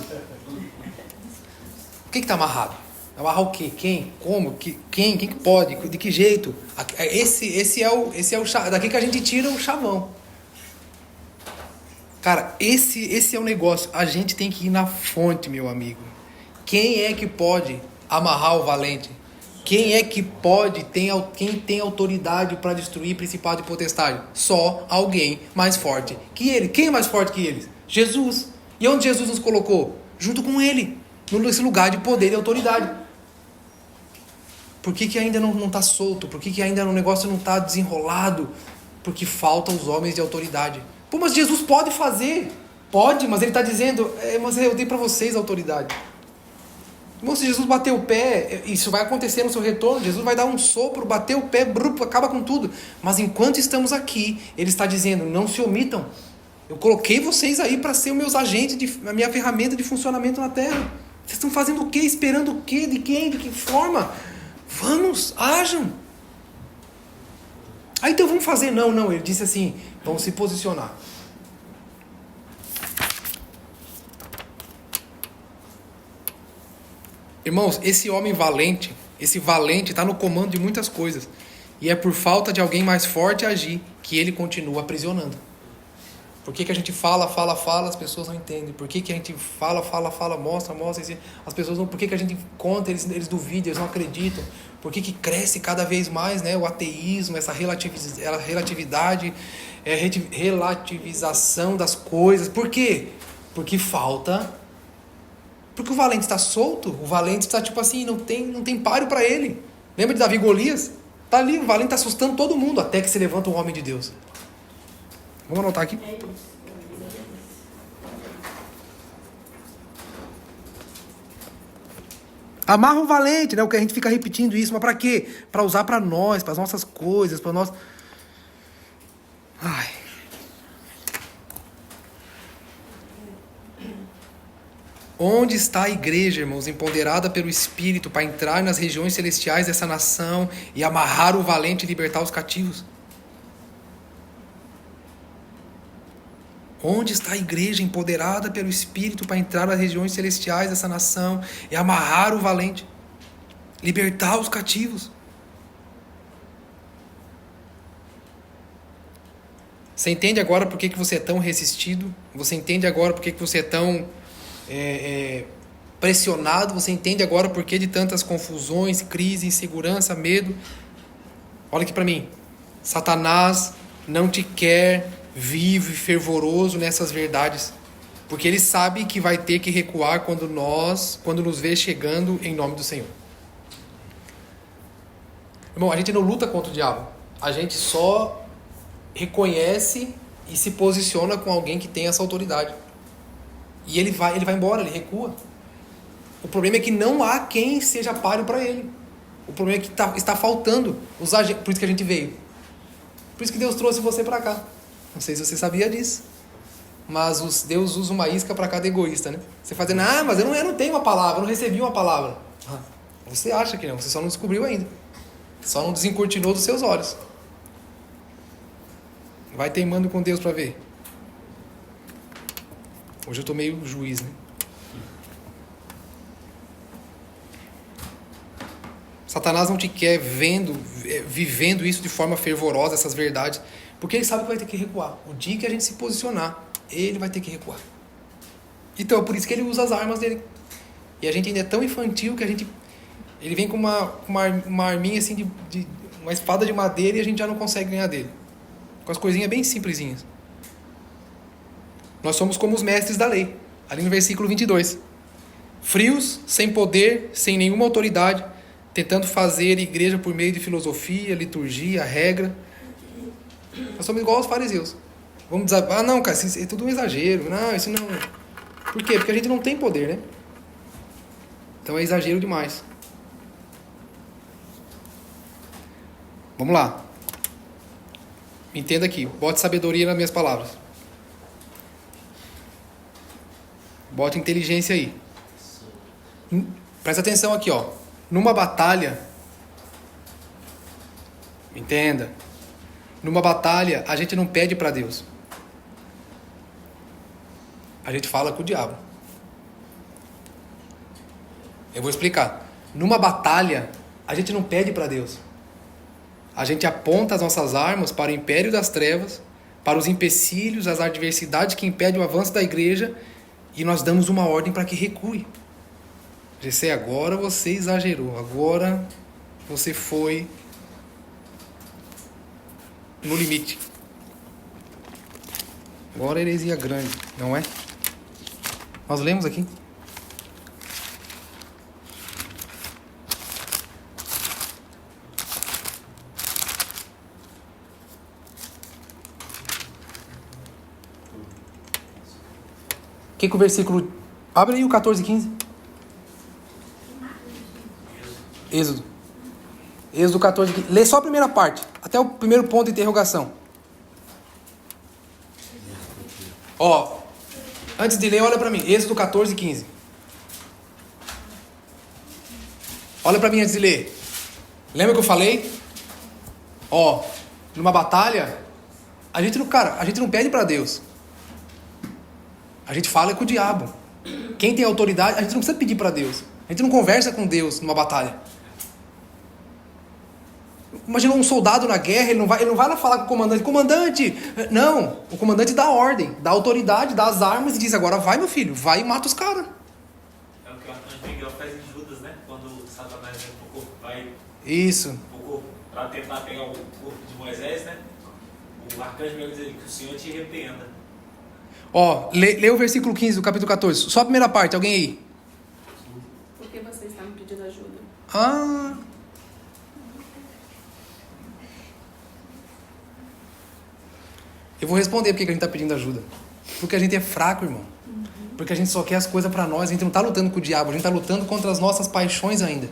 O que está amarrado? Amarrar o quê? Quem? Como? Quem que pode? De que jeito? Esse é o chavão. Daqui que a gente tira o chavão. Cara, esse é o negócio. A gente tem que ir na fonte, meu amigo. Quem é que pode amarrar o valente? Quem é que pode, quem tem autoridade para destruir principado e potestade? Só alguém mais forte que ele. Quem é mais forte que eles? Jesus. E onde Jesus nos colocou? Junto com ele. Nesse lugar de poder e autoridade. Por que ainda não está solto? Por que ainda o negócio não está desenrolado? Porque faltam os homens de autoridade. Pô, mas Jesus pode fazer. Pode, mas ele está dizendo, mas eu dei para vocês a autoridade. Irmão, se Jesus bater o pé, isso vai acontecer no seu retorno. Jesus vai dar um sopro, bater o pé, acaba com tudo. Mas enquanto estamos aqui, ele está dizendo, não se omitam. Eu coloquei vocês aí para ser os meus agentes, a minha ferramenta de funcionamento na terra. Vocês estão fazendo o quê? Esperando o quê? De quem? De que forma? Vamos, ajam. Aí então vamos fazer. Não, ele disse assim, vamos se posicionar. Irmãos, esse homem valente, está no comando de muitas coisas. E é por falta de alguém mais forte agir que ele continua aprisionando. Por que a gente fala, as pessoas não entendem. Por que a gente fala, mostra, as pessoas não... Por que a gente conta, eles duvidam, eles não acreditam. Por que cresce cada vez mais, né, o ateísmo, essa relatividade, relativização das coisas. Por quê? Porque falta... Porque o valente está solto, o valente está tipo assim, não tem páreo para ele. Lembra de Davi e Golias? Está ali, o valente está assustando todo mundo, até que se levanta um homem de Deus. Vamos anotar aqui. Amarra o valente, né? O que a gente fica repetindo isso, mas para quê? Para usar para nós, para as nossas coisas, para nós. Ai. Onde está a igreja, irmãos, empoderada pelo Espírito para entrar nas regiões celestiais dessa nação e amarrar o valente e libertar os cativos? Onde está a igreja empoderada pelo Espírito para entrar nas regiões celestiais dessa nação e amarrar o valente, libertar os cativos? Você entende agora por que você é tão resistido? Você entende agora por que você é tão pressionado? Você entende agora por que de tantas confusões, crise, insegurança, medo? Olha aqui para mim. Satanás não te quer vivo e fervoroso nessas verdades, porque ele sabe que vai ter que recuar quando nos vê chegando em nome do Senhor. Irmão, a gente não luta contra o diabo, a gente só reconhece e se posiciona com alguém que tem essa autoridade. E ele vai embora, ele recua. O problema é que não há quem seja páreo para ele. O problema é que está faltando os agentes. Por isso que a gente veio. Por isso que Deus trouxe você para cá. Não sei se você sabia disso. Mas Deus usa uma isca para cada egoísta, né? Você fazendo, mas eu não tenho uma palavra, eu não recebi uma palavra. Você acha que não, você só não descobriu ainda. Só não desencortinou dos seus olhos. Vai teimando com Deus para ver. Hoje eu estou meio juiz, né? Satanás não te quer vivendo isso de forma fervorosa, essas verdades, porque ele sabe que vai ter que recuar. O dia que a gente se posicionar, ele vai ter que recuar. Então, é por isso que ele usa as armas dele. E a gente ainda é tão infantil que ele vem com uma arminha assim, de uma espada de madeira, e a gente já não consegue ganhar dele. Com as coisinhas bem simplesinhas. Nós somos como os mestres da lei. Ali no versículo 22. Frios, sem poder, sem nenhuma autoridade, tentando fazer igreja por meio de filosofia, liturgia, regra. Nós somos igual aos fariseus. Vamos dizer, não, cara, isso é tudo um exagero. Não, isso não... Por quê? Porque a gente não tem poder, né? Então é exagero demais. Vamos lá. Entenda aqui. Bote sabedoria nas minhas palavras. Bote inteligência aí. Presta atenção aqui, ó. Numa batalha, entenda. Numa batalha, a gente não pede para Deus. A gente fala com o diabo. Eu vou explicar. Numa batalha, a gente não pede para Deus. A gente aponta as nossas armas para o império das trevas, para os empecilhos, as adversidades que impedem o avanço da igreja, e nós damos uma ordem para que recue. Gessé, agora você exagerou, agora você foi no limite. Agora heresia grande, não é? Nós lemos aqui. O que o versículo... Abre aí o 14 e 15. Êxodo. Êxodo 14 e 15. Lê só a primeira parte, até o primeiro ponto de interrogação. Ó, antes de ler, olha para mim. Êxodo 14 e 15. Olha para mim antes de ler. Lembra que eu falei? Ó, numa batalha, a gente não pede para Deus. A gente fala com o diabo. Quem tem autoridade, a gente não precisa pedir para Deus. A gente não conversa com Deus numa batalha. Imagina um soldado na guerra, ele não vai lá falar com o comandante. Comandante! Não, o comandante dá ordem, dá autoridade, dá as armas e diz, agora vai, meu filho, vai e mata os caras. É o que o arcanjo Miguel faz em Judas, né? Quando Satanás vai Isso. Para tentar pegar o corpo de Moisés, né? O arcanjo Miguel diz que o Senhor te repreenda. Ó, lê o versículo 15 do capítulo 14. Só a primeira parte, alguém aí? Por que você está me pedindo ajuda? Ah. Eu vou responder porque a gente está pedindo ajuda. Porque a gente é fraco, irmão. Porque a gente só quer as coisas para nós. A gente não está lutando com o diabo. A gente está lutando contra as nossas paixões ainda.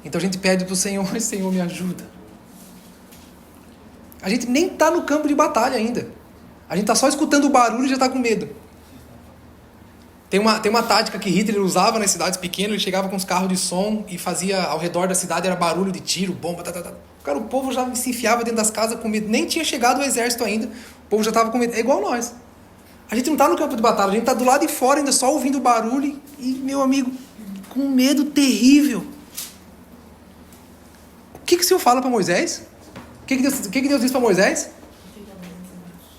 Então a gente pede para o Senhor, Senhor, me ajuda. A gente nem está no campo de batalha ainda. A gente está só escutando o barulho e já está com medo. Tem uma tática que Hitler usava nas cidades pequenas. Ele chegava com os carros de som e fazia ao redor da cidade, era barulho de tiro, bomba, Cara, o povo já se enfiava dentro das casas com medo. Nem tinha chegado o exército ainda. O povo já estava com medo. É igual nós. A gente não está no campo de batalha. A gente está do lado de fora ainda só ouvindo o barulho. E, meu amigo, com um medo terrível. O que o Senhor fala para Moisés? O que Deus diz para Moisés?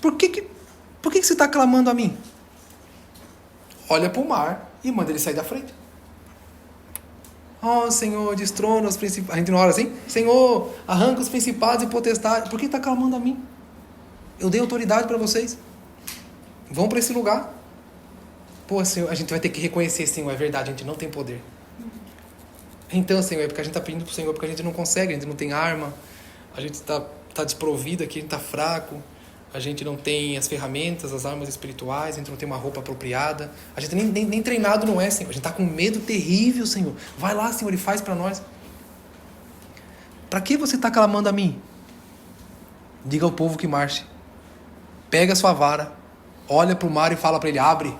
Por que você está clamando a mim? Olha para o mar e manda ele sair da frente. Oh, Senhor, destrona os principados. A gente não ora assim? Senhor, arranca os principados e potestades. Por que está clamando a mim? Eu dei autoridade para vocês. Vão para esse lugar. Pô, Senhor, a gente vai ter que reconhecer, Senhor, é verdade, a gente não tem poder. Então, Senhor, é porque a gente está pedindo para o Senhor, porque a gente não consegue, a gente não tem arma, a gente está desprovido aqui, a gente está fraco. A gente não tem as ferramentas, as armas espirituais, a gente não tem uma roupa apropriada. A gente nem treinado não é, Senhor. A gente está com medo terrível, Senhor. Vai lá, Senhor, e faz para nós. Para que você está clamando a mim? Diga ao povo que marche. Pega a sua vara, olha para o mar e fala para ele, abre.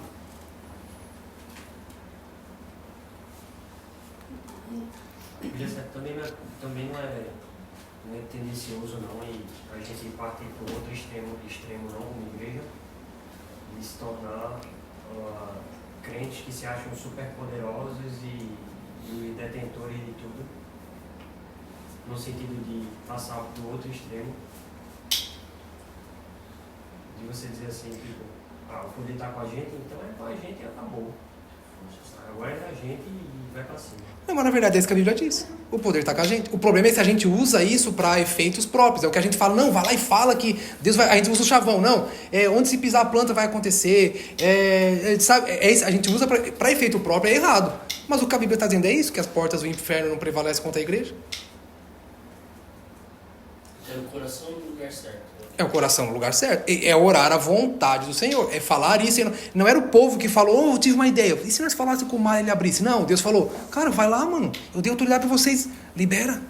Também não é tendencioso não, e a gente partir para o outro extremo não, como igreja, e se tornar crentes que se acham super poderosos e detentores de tudo, no sentido de passar para o outro extremo, de você dizer assim, tipo, o poder está com a gente, então é com a gente e acabou. Agora é da gente e vai pra cima. Não, mas na verdade é isso que a Bíblia diz. O poder está com a gente. O problema é se a gente usa isso para efeitos próprios. É o que a gente fala, não, vai lá e fala que Deus vai... A gente usa o chavão, não. Onde se pisar a planta vai acontecer. Sabe? Isso, a gente usa para efeito próprio, é errado. Mas o que a Bíblia está dizendo é isso, que as portas do inferno não prevalecem contra a igreja. É o coração no lugar certo. É o coração no lugar certo. É orar a vontade do Senhor. É falar isso. Não era o povo que falou, eu tive uma ideia. E se nós falássemos com o mar ele abrisse? Não, Deus falou, cara, vai lá, mano. Eu dei autoridade para vocês. Libera.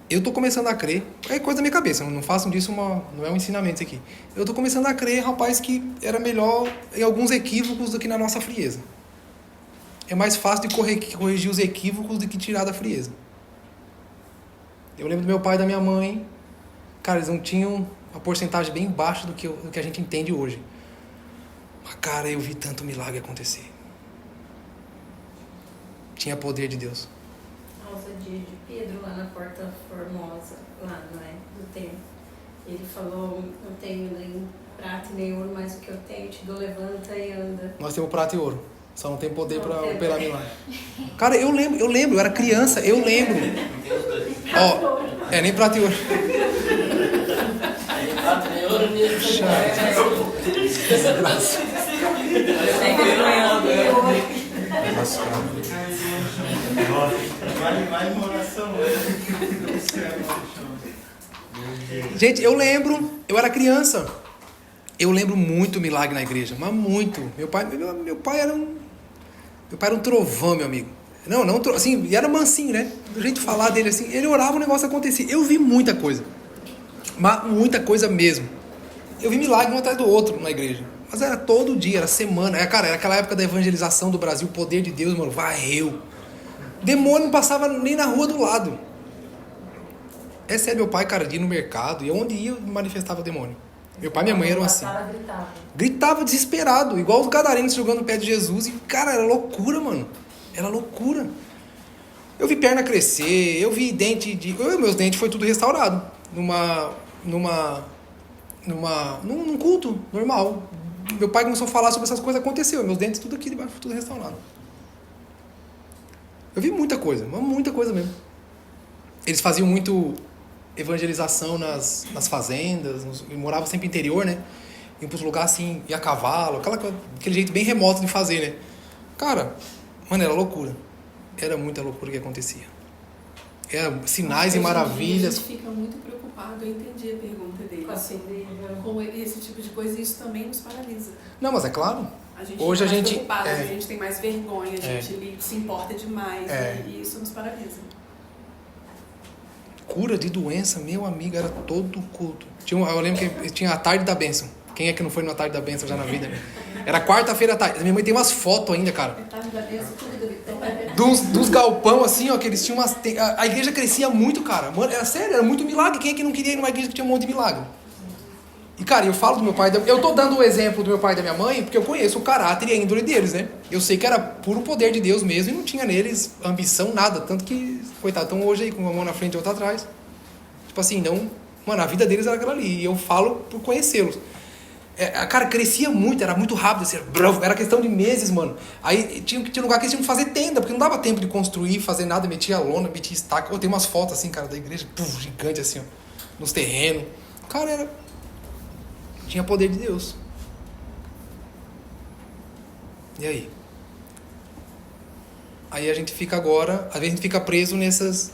Eu tô começando a crer. É coisa da minha cabeça. Não façam disso não é um ensinamento isso aqui. Eu tô começando a crer, rapaz, que era melhor em alguns equívocos do que na nossa frieza. É mais fácil de corrigir os equívocos do que tirar da frieza. Eu lembro do meu pai e da minha mãe. Cara, eles não tinham uma porcentagem bem baixa do que a gente entende hoje. Mas, cara, eu vi tanto milagre acontecer. Tinha poder de Deus. Causa de Pedro lá na Porta Formosa, lá, não é? Do templo. Ele falou, não tenho nem prata nem ouro, mas o que eu tenho, te dou, levanta e anda. Nós temos prata e ouro. Só não tem poder para operar milagre. Cara, eu lembro, eu era criança, eu lembro. Ó, nem prata e ouro. Nem prata nem ouro, nem Vai uma oração. Gente, eu lembro, eu era criança. Eu lembro muito milagre na igreja, mas muito. Meu pai era um trovão, meu amigo. Não, assim, e era mansinho, né? Do jeito de falar dele assim, ele orava, o negócio acontecia. Eu vi muita coisa. Mas muita coisa mesmo. Eu vi milagre um atrás do outro na igreja. Mas era todo dia, era semana. Cara, era aquela época da evangelização do Brasil, o poder de Deus, mano, varreu. Demônio não passava nem na rua do lado. Esse é meu pai, cara, de ir no mercado, e onde ia manifestava o demônio. Meu pai e minha mãe eram assim. Gritava desesperado, igual os gadarenos jogando no pé de Jesus. E, cara, era loucura, mano. Era loucura. Eu vi perna crescer, eu vi meus dentes foi tudo restaurado. Num culto normal. Meu pai começou a falar sobre essas coisas, aconteceu. Meus dentes tudo aqui debaixo, tudo restaurado. Eu vi muita coisa, mas muita coisa mesmo. Eles faziam muito evangelização nas fazendas, eu morava sempre no interior, né? Ia para os lugares assim, ia a cavalo, aquele jeito bem remoto de fazer, né? Cara, mano, era loucura. Era muita loucura que acontecia. Era sinais e maravilhas. A gente fica muito preocupado, eu entendi a pergunta dele. Com esse tipo de coisa, isso também nos paralisa. Não, mas é claro. Hoje a gente preocupado, a gente tem mais vergonha, a gente se importa demais, e isso nos paralisa. Cura de doença, meu amigo, era todo culto. Eu lembro que tinha a tarde da bênção. Quem é que não foi na tarde da bênção já na vida? Era quarta-feira à tarde. Minha mãe tem umas fotos ainda, cara. Tarde da bênção, Dos galpão, assim, ó, que eles tinham umas... A igreja crescia muito, cara. Mano, era sério, era muito milagre. Quem é que não queria ir numa igreja que tinha um monte de milagre? E, cara, eu falo do meu pai... Eu tô dando o exemplo do meu pai e da minha mãe porque eu conheço o caráter e a índole deles, né? Eu sei que era puro poder de Deus mesmo e não tinha neles ambição, nada. Tanto que, coitado, estão hoje aí com uma mão na frente e outra atrás. Tipo assim, não... Mano, a vida deles era aquela ali. E eu falo por conhecê-los. Cara, crescia muito, era muito rápido, assim, era questão de meses, mano. Aí tinha lugar que eles tinham que fazer tenda, porque não dava tempo de construir, fazer nada, metia lona, metia estaca. Tem umas fotos assim, cara, da igreja, gigante assim, ó, nos terrenos. Cara, tinha poder de Deus. E aí? Aí a gente fica agora, às vezes a gente fica preso nessas...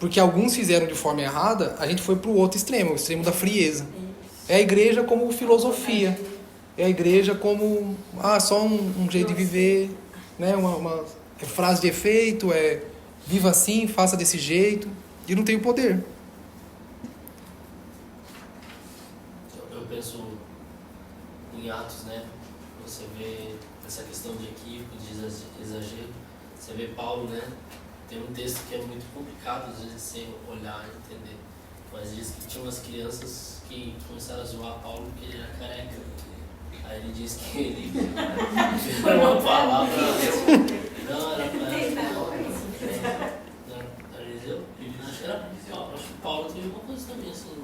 Porque alguns fizeram de forma errada, a gente foi pro outro extremo, o extremo da frieza. É a igreja como filosofia. É a igreja como só um jeito de viver, né? Uma frase de efeito, viva assim, faça desse jeito. E não tem o poder. Eu penso em Atos, né? Você vê essa questão de equívoco, de exagero. Você vê Paulo, né? Tem um texto que é muito complicado às vezes você olhar e entender. Mas diz que tinha umas crianças que começaram a zoar Paulo porque ele era careca. Aí ele diz que ele foi uma palavra. Não, era Eliseu? Acho que Paulo teve uma coisa também assim.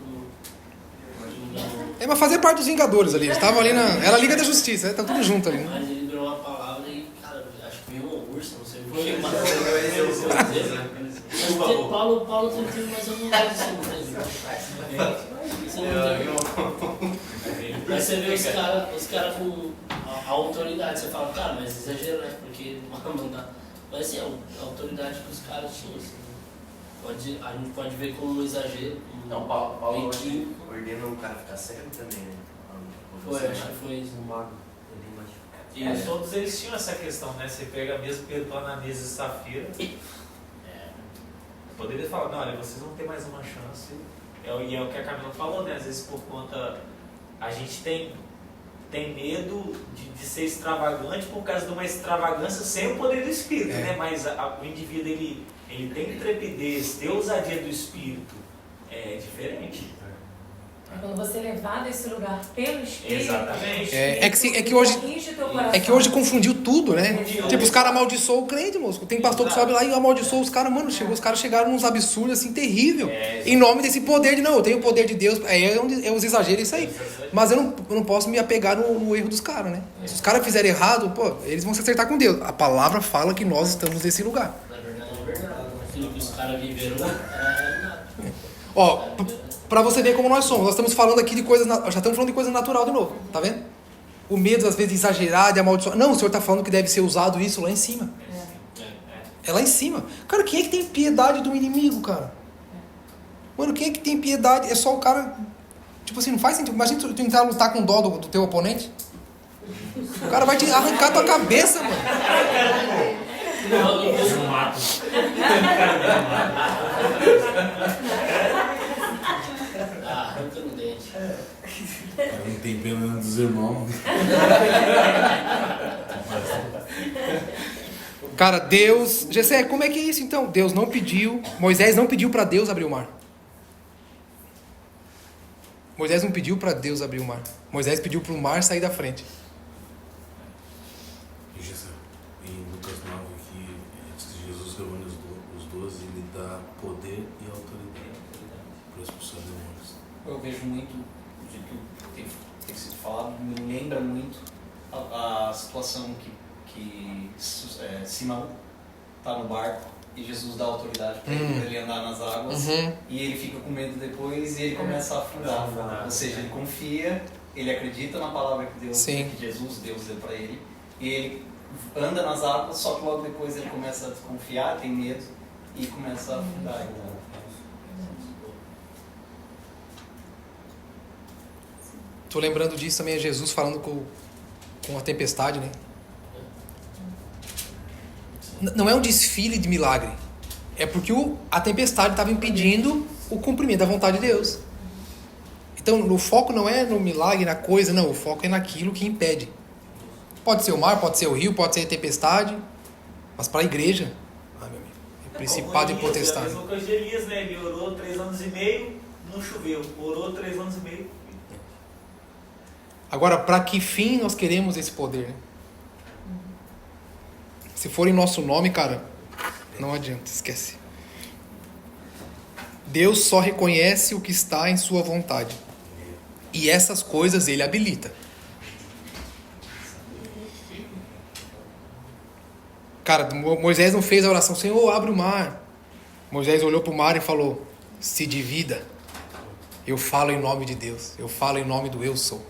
Mas fazer parte dos Vingadores ali. Eles estavam ali na. Era a Liga da Justiça, né? Tá tudo junto ali. Né? Mas ele liberou uma palavra e, cara, acho que veio uma ursa, não sei o que. Paulo teve mais ou menos assim, mas você vê os caras com a autoridade, você fala, cara, mas exagero, né? Porque não dá. Mas assim, a autoridade que os caras tinham, assim, a gente pode ver como um exagero. Não, Paulo ordena o cara ficar cego também, né? Foi, acho que foi isso. Um mago. Todos eles tinham essa questão, né? Você pega mesmo Pedro, Ananias e Safira. Poderia falar, não, olha, vocês vão ter mais uma chance. E é o que a Camila falou, né? Às vezes por conta. A gente tem medo de ser extravagante por causa de uma extravagância sem o poder do Espírito, né? Mas o indivíduo, ele tem intrepidez, tem ousadia do Espírito. É diferente. Quando você é levado a esse lugar pelo Espírito. Exatamente. É que hoje confundiu tudo, né? Tipo, os caras amaldiçoam o crente, moço. Tem pastor que sobe lá e amaldiçoa os caras. Mano, os caras chegaram nos absurdos assim, terrível. Em nome desse poder eu tenho o poder de Deus. Aí é os exageros, isso aí. Mas eu não posso me apegar no erro dos caras, né? Se os caras fizerem errado, pô, eles vão se acertar com Deus. A palavra fala que nós estamos nesse lugar. Na verdade, aquilo que os caras viveram era realidade. Ó, pra você ver como nós somos. Nós estamos falando aqui de coisas... Já estamos falando de coisa natural de novo, tá vendo? O medo, às vezes, de exagerar, de amaldiçoar. Não, o senhor está falando que deve ser usado isso lá em cima. É lá em cima. Cara, quem é que tem piedade do inimigo, cara? Mano, quem é que tem piedade? É só o cara... Tipo assim, não faz sentido. Imagina tu tentar lutar com dó do teu oponente. O cara vai te arrancar tua cabeça, mano. Eu mato. Arranca no dente. Não tem pena dos irmãos. Cara, Deus... Gessé, como é que é isso então? Deus não pediu... Moisés não pediu para Deus abrir o mar. Moisés não pediu para Deus abrir o mar. Moisés pediu para o mar sair da frente. Em Lucas 9, que diz que Jesus reúne os 12 e lhe dá poder e autoridade para expulsar demônios. Eu vejo muito de que tem sido falado, me lembra muito a situação que Simão está no barco e Jesus dá autoridade para ele andar nas águas e ele fica com medo depois e ele começa a afundar. Ou seja, ele confia, ele acredita na palavra que Deus Deus deu para ele e ele anda nas águas, só que logo depois ele começa a desconfiar, tem medo e começa a afundar. Tô lembrando disso também, é Jesus falando com a tempestade, né? Não é um desfile de milagre. É porque a tempestade estava impedindo o cumprimento da vontade de Deus. Então, o foco não é no milagre, na coisa, não. O foco é naquilo que impede. Pode ser o mar, pode ser o rio, pode ser a tempestade. Mas para a igreja, meu amigo, é principado e potestade. É a mesma coisa de Elias, né? Ele orou 3 anos e meio, não choveu. Orou 3 anos e meio. Agora, para que fim nós queremos esse poder? Né? Se for em nosso nome, cara, não adianta, esquece. Deus só reconhece o que está em sua vontade. E essas coisas ele habilita. Cara, Moisés não fez a oração, Senhor, abre o mar. Moisés olhou para o mar e falou, se divida. Eu falo em nome de Deus. Eu falo em nome do eu sou.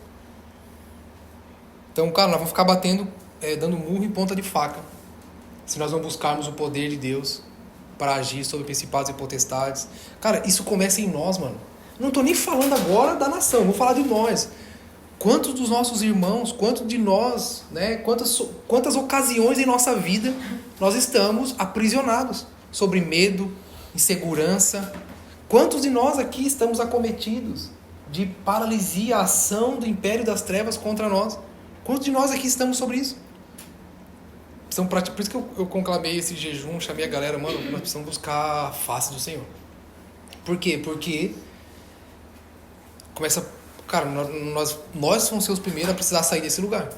Então, cara, nós vamos ficar batendo, dando murro em ponta de faca. Se nós não buscarmos o poder de Deus para agir sobre principados e potestades. Cara, isso começa em nós, mano. Não estou nem falando agora da nação, vou falar de nós. Quantos dos nossos irmãos, quantos de nós, né, quantas ocasiões em nossa vida nós estamos aprisionados sobre medo, insegurança. Quantos de nós aqui estamos acometidos de paralisia, a ação do império das trevas contra nós? Quantos de nós aqui estamos sobre isso? Por isso que eu conclamei esse jejum, chamei a galera, mano, nós precisamos buscar a face do Senhor. Por quê? Porque começa, cara, nós somos os primeiros a precisar sair desse lugar.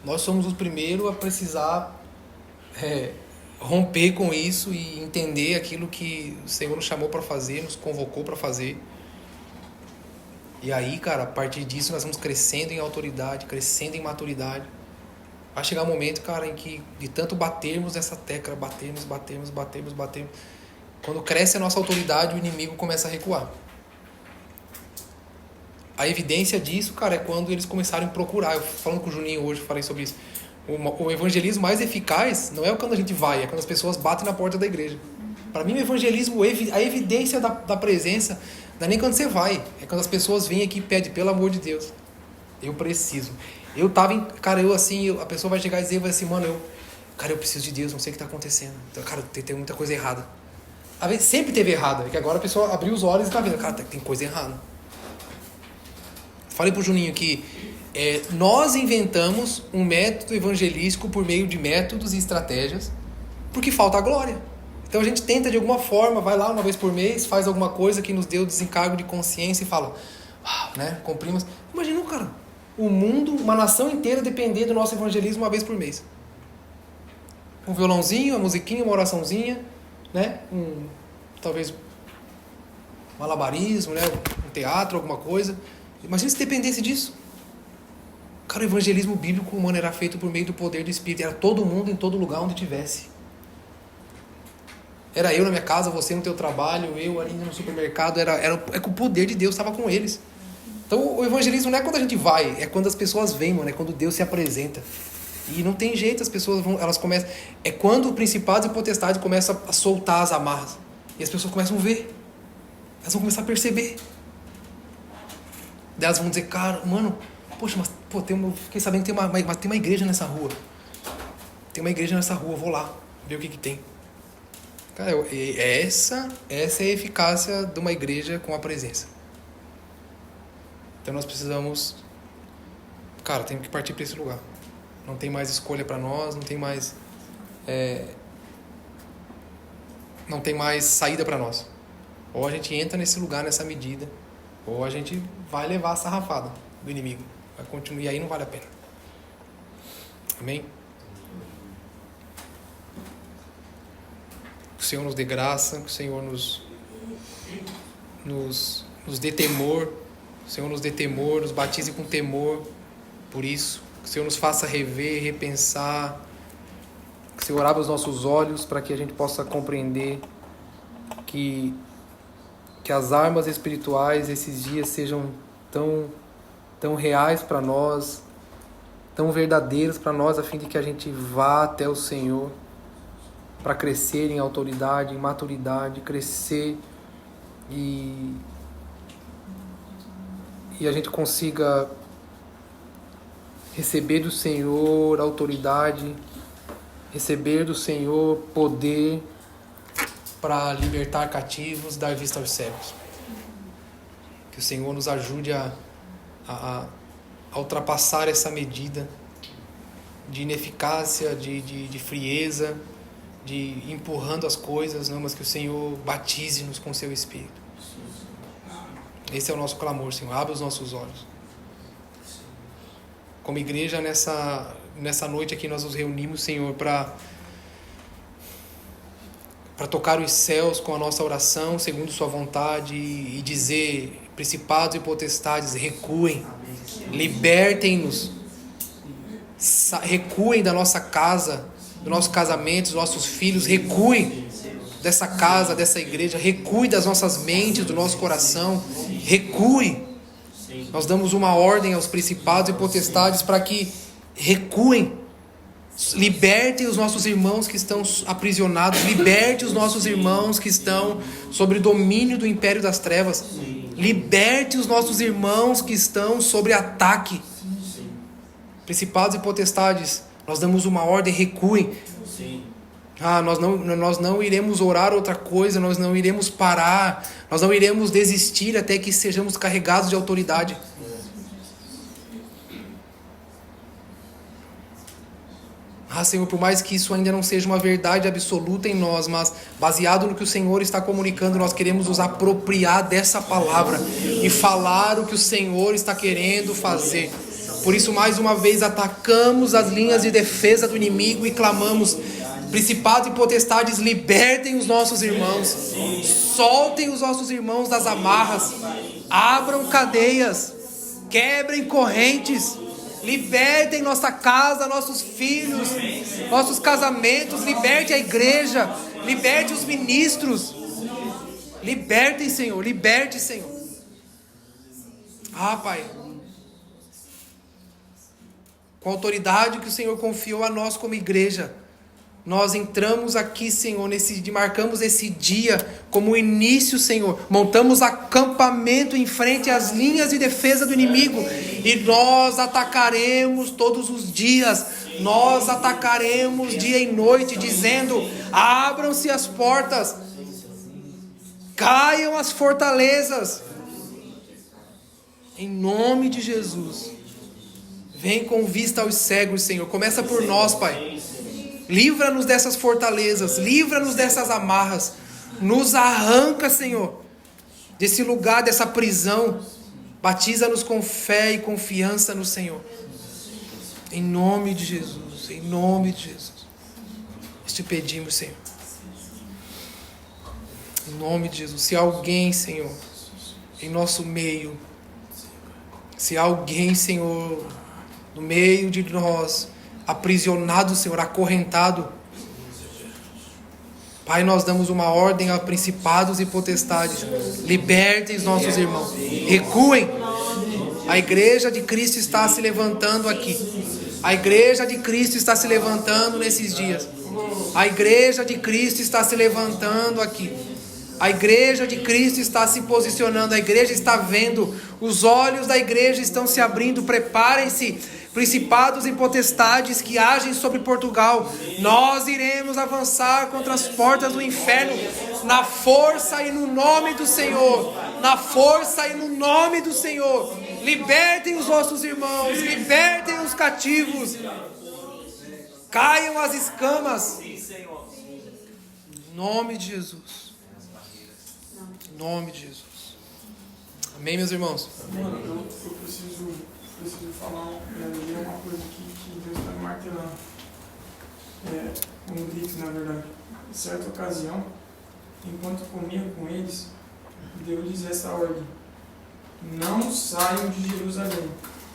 Nós somos os primeiros a precisar romper com isso e entender aquilo que o Senhor nos chamou para fazer, nos convocou para fazer. E aí, cara, a partir disso nós vamos crescendo em autoridade, crescendo em maturidade. Vai chegar um momento, cara, em que de tanto batermos nessa tecla, batermos. Quando cresce a nossa autoridade, o inimigo começa a recuar. A evidência disso, cara, é quando eles começarem a procurar. Eu falando com o Juninho hoje, falei sobre isso. O evangelismo mais eficaz não é quando a gente vai, é quando as pessoas batem na porta da igreja. Para mim, o evangelismo, a evidência da presença, não é nem quando você vai, é quando as pessoas vêm aqui e pedem, pelo amor de Deus, eu preciso. Eu tava, a pessoa vai chegar e dizer, vai assim, mano, eu preciso de Deus, não sei o que está acontecendo. Então, cara, tem muita coisa errada. Às vezes sempre teve errado, é que agora a pessoa abriu os olhos e está vendo, cara, tem coisa errada. Falei pro Juninho que nós inventamos um método evangelístico por meio de métodos e estratégias, porque falta a glória. Então a gente tenta de alguma forma, vai lá uma vez por mês, faz alguma coisa que nos deu desencargo de consciência e fala, cumprimos. Imagina, cara, o mundo, uma nação inteira depender do nosso evangelismo uma vez por mês. Um violãozinho, uma musiquinha, uma oraçãozinha, né? Talvez um malabarismo, né? Um teatro, alguma coisa. Imagina se dependesse disso. Cara, o evangelismo bíblico humano era feito por meio do poder do Espírito. Era todo mundo em todo lugar onde tivesse. Era eu na minha casa, você no teu trabalho, eu ali no supermercado. É que o poder de Deus estava com eles. Então o evangelismo não é quando a gente vai, é quando as pessoas vêm, mano. É quando Deus se apresenta. E não tem jeito, as pessoas elas começam... É quando o principado e potestade começam a soltar as amarras. E as pessoas começam a ver. Elas vão começar a perceber. Daí elas vão dizer, cara, mano, poxa, mas fiquei sabendo que tem uma igreja nessa rua. Tem uma igreja nessa rua, vou lá, ver o que tem. Cara, essa é a eficácia de uma igreja com a presença. Então nós precisamos, cara, temos que partir para esse lugar. Não tem mais escolha para nós, não tem mais saída para nós. Ou a gente entra nesse lugar, nessa medida, ou a gente vai levar a sarrafada do inimigo. Vai continuar, e aí não vale a pena. Amém? Que o Senhor nos dê graça, que o Senhor nos dê temor, o Senhor nos dê temor, nos batize com temor por isso. Que o Senhor nos faça rever, repensar. Que o Senhor abra os nossos olhos para que a gente possa compreender que as armas espirituais esses dias sejam tão reais para nós, tão verdadeiras para nós, a fim de que a gente vá até o Senhor para crescer em autoridade, em maturidade, crescer e a gente consiga receber do Senhor autoridade, receber do Senhor poder para libertar cativos, dar vista aos cegos. Que o Senhor nos ajude a ultrapassar essa medida de ineficácia, de frieza, de empurrando as coisas, não, mas que o Senhor batize-nos com seu Espírito. Esse é o nosso clamor, Senhor. Abre os nossos olhos. Como igreja, nessa noite aqui nós nos reunimos, Senhor, para tocar os céus com a nossa oração, segundo sua vontade, e dizer, principados e potestades, recuem, libertem-nos, recuem da nossa casa, do nosso casamento, dos nossos filhos, recuem dessa casa, dessa igreja, recue das nossas mentes, do nosso coração, recue. Nós damos uma ordem aos principados e potestades para que recuem, libertem os nossos irmãos que estão aprisionados, liberte os nossos irmãos que estão sob domínio do império das trevas, liberte os nossos irmãos que estão sob ataque. Principados e potestades, nós damos uma ordem, recuem. Nós não iremos orar outra coisa, nós não iremos parar, nós não iremos desistir até que sejamos carregados de autoridade. Senhor, por mais que isso ainda não seja uma verdade absoluta em nós, mas baseado no que o Senhor está comunicando, nós queremos nos apropriar dessa palavra e falar o que o Senhor está querendo fazer. Por isso, mais uma vez, atacamos as linhas de defesa do inimigo e clamamos: Principados e potestades, libertem os nossos irmãos. Soltem os nossos irmãos das amarras. Abram cadeias. Quebrem correntes. Libertem nossa casa, nossos filhos, nossos casamentos. Liberte a igreja. Liberte os ministros. Libertem, Senhor. Liberte, Senhor. Pai. Com a autoridade que o Senhor confiou a nós como igreja, nós entramos aqui, Senhor, marcamos esse dia como início, Senhor. Montamos acampamento em frente às linhas de defesa do inimigo. E nós atacaremos todos os dias. Nós atacaremos dia e noite, dizendo: abram-se as portas. Caiam as fortalezas. Em nome de Jesus. Vem com vista aos cegos, Senhor. Começa por nós, Pai. Livra-nos dessas fortalezas. Livra-nos dessas amarras. Nos arranca, Senhor, desse lugar, dessa prisão. Batiza-nos com fé e confiança no Senhor. Em nome de Jesus. Em nome de Jesus. Nós te pedimos, Senhor. Em nome de Jesus. Se alguém, Senhor, em nosso meio, se alguém, Senhor, no meio de nós, aprisionado, Senhor, acorrentado, Pai, nós damos uma ordem a principados e potestades. Libertem os nossos irmãos. Recuem. A igreja de Cristo está se levantando aqui. A igreja de Cristo está se levantando nesses dias. A igreja de Cristo está se levantando aqui. A igreja de Cristo está se posicionando. A igreja está vendo. Os olhos da igreja estão se abrindo. Preparem-se, principados e potestades que agem sobre Portugal. Nós iremos avançar contra as portas do inferno na força e no nome do Senhor. Na força e no nome do Senhor. Libertem os nossos irmãos. Libertem os cativos. Caiam as escamas. Em nome de Jesus. Em nome de Jesus. Amém, meus irmãos? Mano, eu preciso falar uma coisa que Deus está me martelando. Um grito, na verdade. Em certa ocasião, enquanto comia com eles, deu-lhes essa ordem: não saiam de Jerusalém,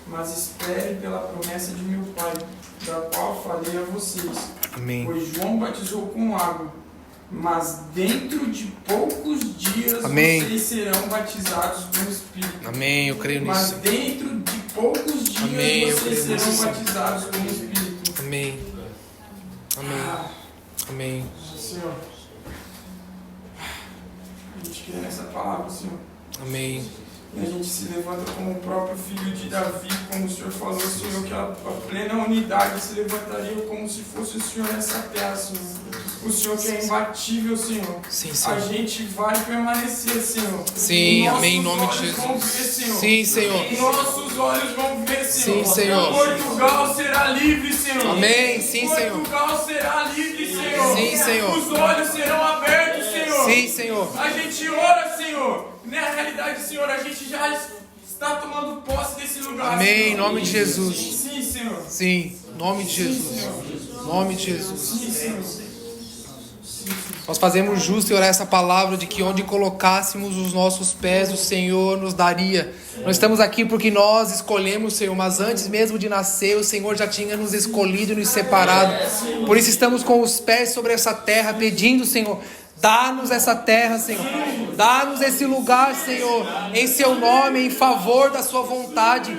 mas esperem pela promessa de meu Pai, da qual falei a vocês. Amém. Pois João batizou com água, mas dentro de poucos dias Amém. Vocês serão batizados com o Espírito. Amém, eu creio nisso. Mas dentro de poucos dias Amém, vocês serão nisso. batizados com o Espírito. Amém. Amém. Amém. Senhor, a gente crê nessa palavra, Senhor. Amém. E a gente se levanta como o próprio filho de Davi, como o Senhor falou, Senhor, que a plena unidade se levantaria como se fosse o Senhor nessa terra, Senhor. O Senhor que é imbatível, Senhor. Sim, Senhor. A gente vai permanecer, Senhor. Sim, amém, em nome de Jesus. Vão ver, Senhor. Sim, Senhor. Nossos olhos vão ver, Senhor. Sim, Senhor. Portugal será livre, Senhor. Amém, sim, Senhor. Portugal será livre, Senhor. Sim, Senhor. Os olhos serão abertos, Senhor. Sim, Senhor. A gente ora, Senhor. Na realidade, Senhor, a gente já está tomando posse desse lugar. Amém, Senhor. em nome de Jesus. Sim, Senhor. Sim, em nome de Jesus. Em nome de Jesus. Sim, Senhor. Nós fazemos justo em orar essa palavra de que onde colocássemos os nossos pés, o Senhor nos daria. Nós estamos aqui porque nós escolhemos, Senhor, mas antes mesmo de nascer, o Senhor já tinha nos escolhido e nos separado. Por isso estamos com os pés sobre essa terra, pedindo, Senhor, dá-nos essa terra, Senhor. Dá-nos esse lugar, Senhor, em seu nome, em favor da sua vontade,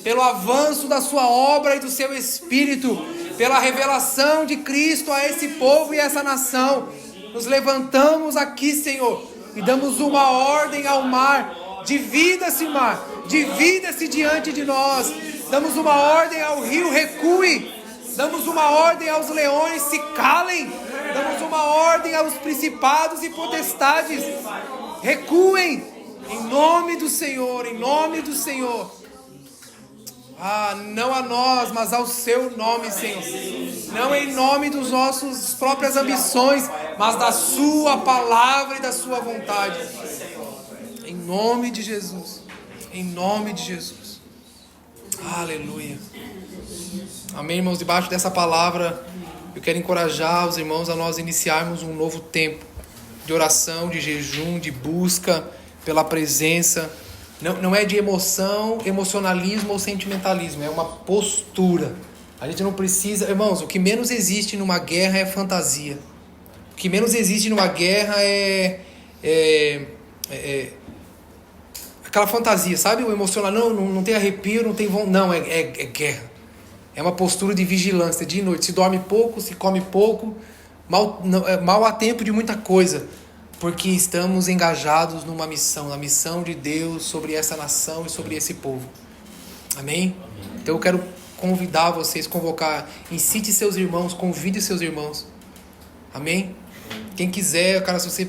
pelo avanço da sua obra e do seu Espírito, pela revelação de Cristo a esse povo e a essa nação. Nos levantamos aqui, Senhor, e damos uma ordem ao mar: divida-se, mar, divida-se diante de nós. Damos uma ordem ao rio: recue. Damos uma ordem aos leões: se calem. Damos uma ordem aos principados e potestades: recuem, em nome do Senhor, em nome do Senhor. Não a nós, mas ao seu nome, Senhor. Não em nome das nossas próprias ambições, mas da sua palavra e da sua vontade. Em nome de Jesus. Em nome de Jesus. Aleluia. Amém, irmãos? Debaixo dessa palavra, eu quero encorajar os irmãos a nós iniciarmos um novo tempo de oração, de jejum, de busca pela presença. Não é de emoção, emocionalismo ou sentimentalismo, é uma postura. A gente não precisa... Irmãos, o que menos existe numa guerra é fantasia. O que menos existe numa guerra é aquela fantasia, sabe? O emocional, não tem arrepio, não tem vontade. Não, é guerra. É uma postura de vigilância, de noite. Se dorme pouco, se come pouco, mal há tempo de muita coisa. Porque estamos engajados numa missão, na missão de Deus sobre essa nação e sobre esse povo. Amém? Então eu quero convidar vocês, convocar, incite seus irmãos, convide seus irmãos. Amém? Quem quiser, cara, se você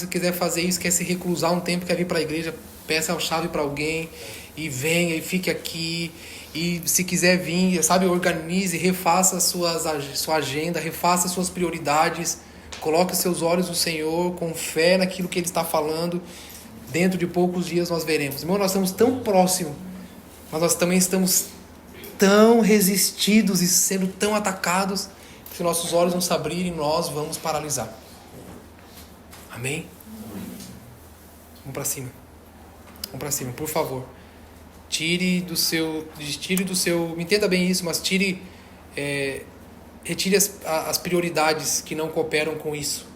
quiser fazer isso, quer se reclusar um tempo, quer vir para a igreja, peça a chave para alguém e venha e fique aqui. E se quiser vir, sabe, organize, refaça sua agenda, refaça suas prioridades. Coloque seus olhos no Senhor, com fé naquilo que Ele está falando. Dentro de poucos dias nós veremos. Irmão, nós estamos tão próximos, mas nós também estamos tão resistidos e sendo tão atacados, que se nossos olhos não se abrirem, nós vamos paralisar. Amém? Vamos para cima. Vamos para cima, por favor. Tire do seu... Me entenda bem isso, mas retire as prioridades que não cooperam com isso.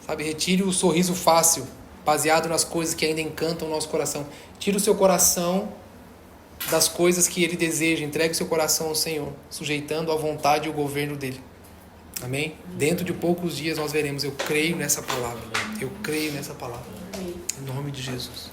Sabe, retire o sorriso fácil, baseado nas coisas que ainda encantam o nosso coração. Tire o seu coração das coisas que Ele deseja. Entregue o seu coração ao Senhor, sujeitando à vontade e ao governo dEle. Amém? Dentro de poucos dias nós veremos. Eu creio nessa palavra. Eu creio nessa palavra. Em nome de Jesus.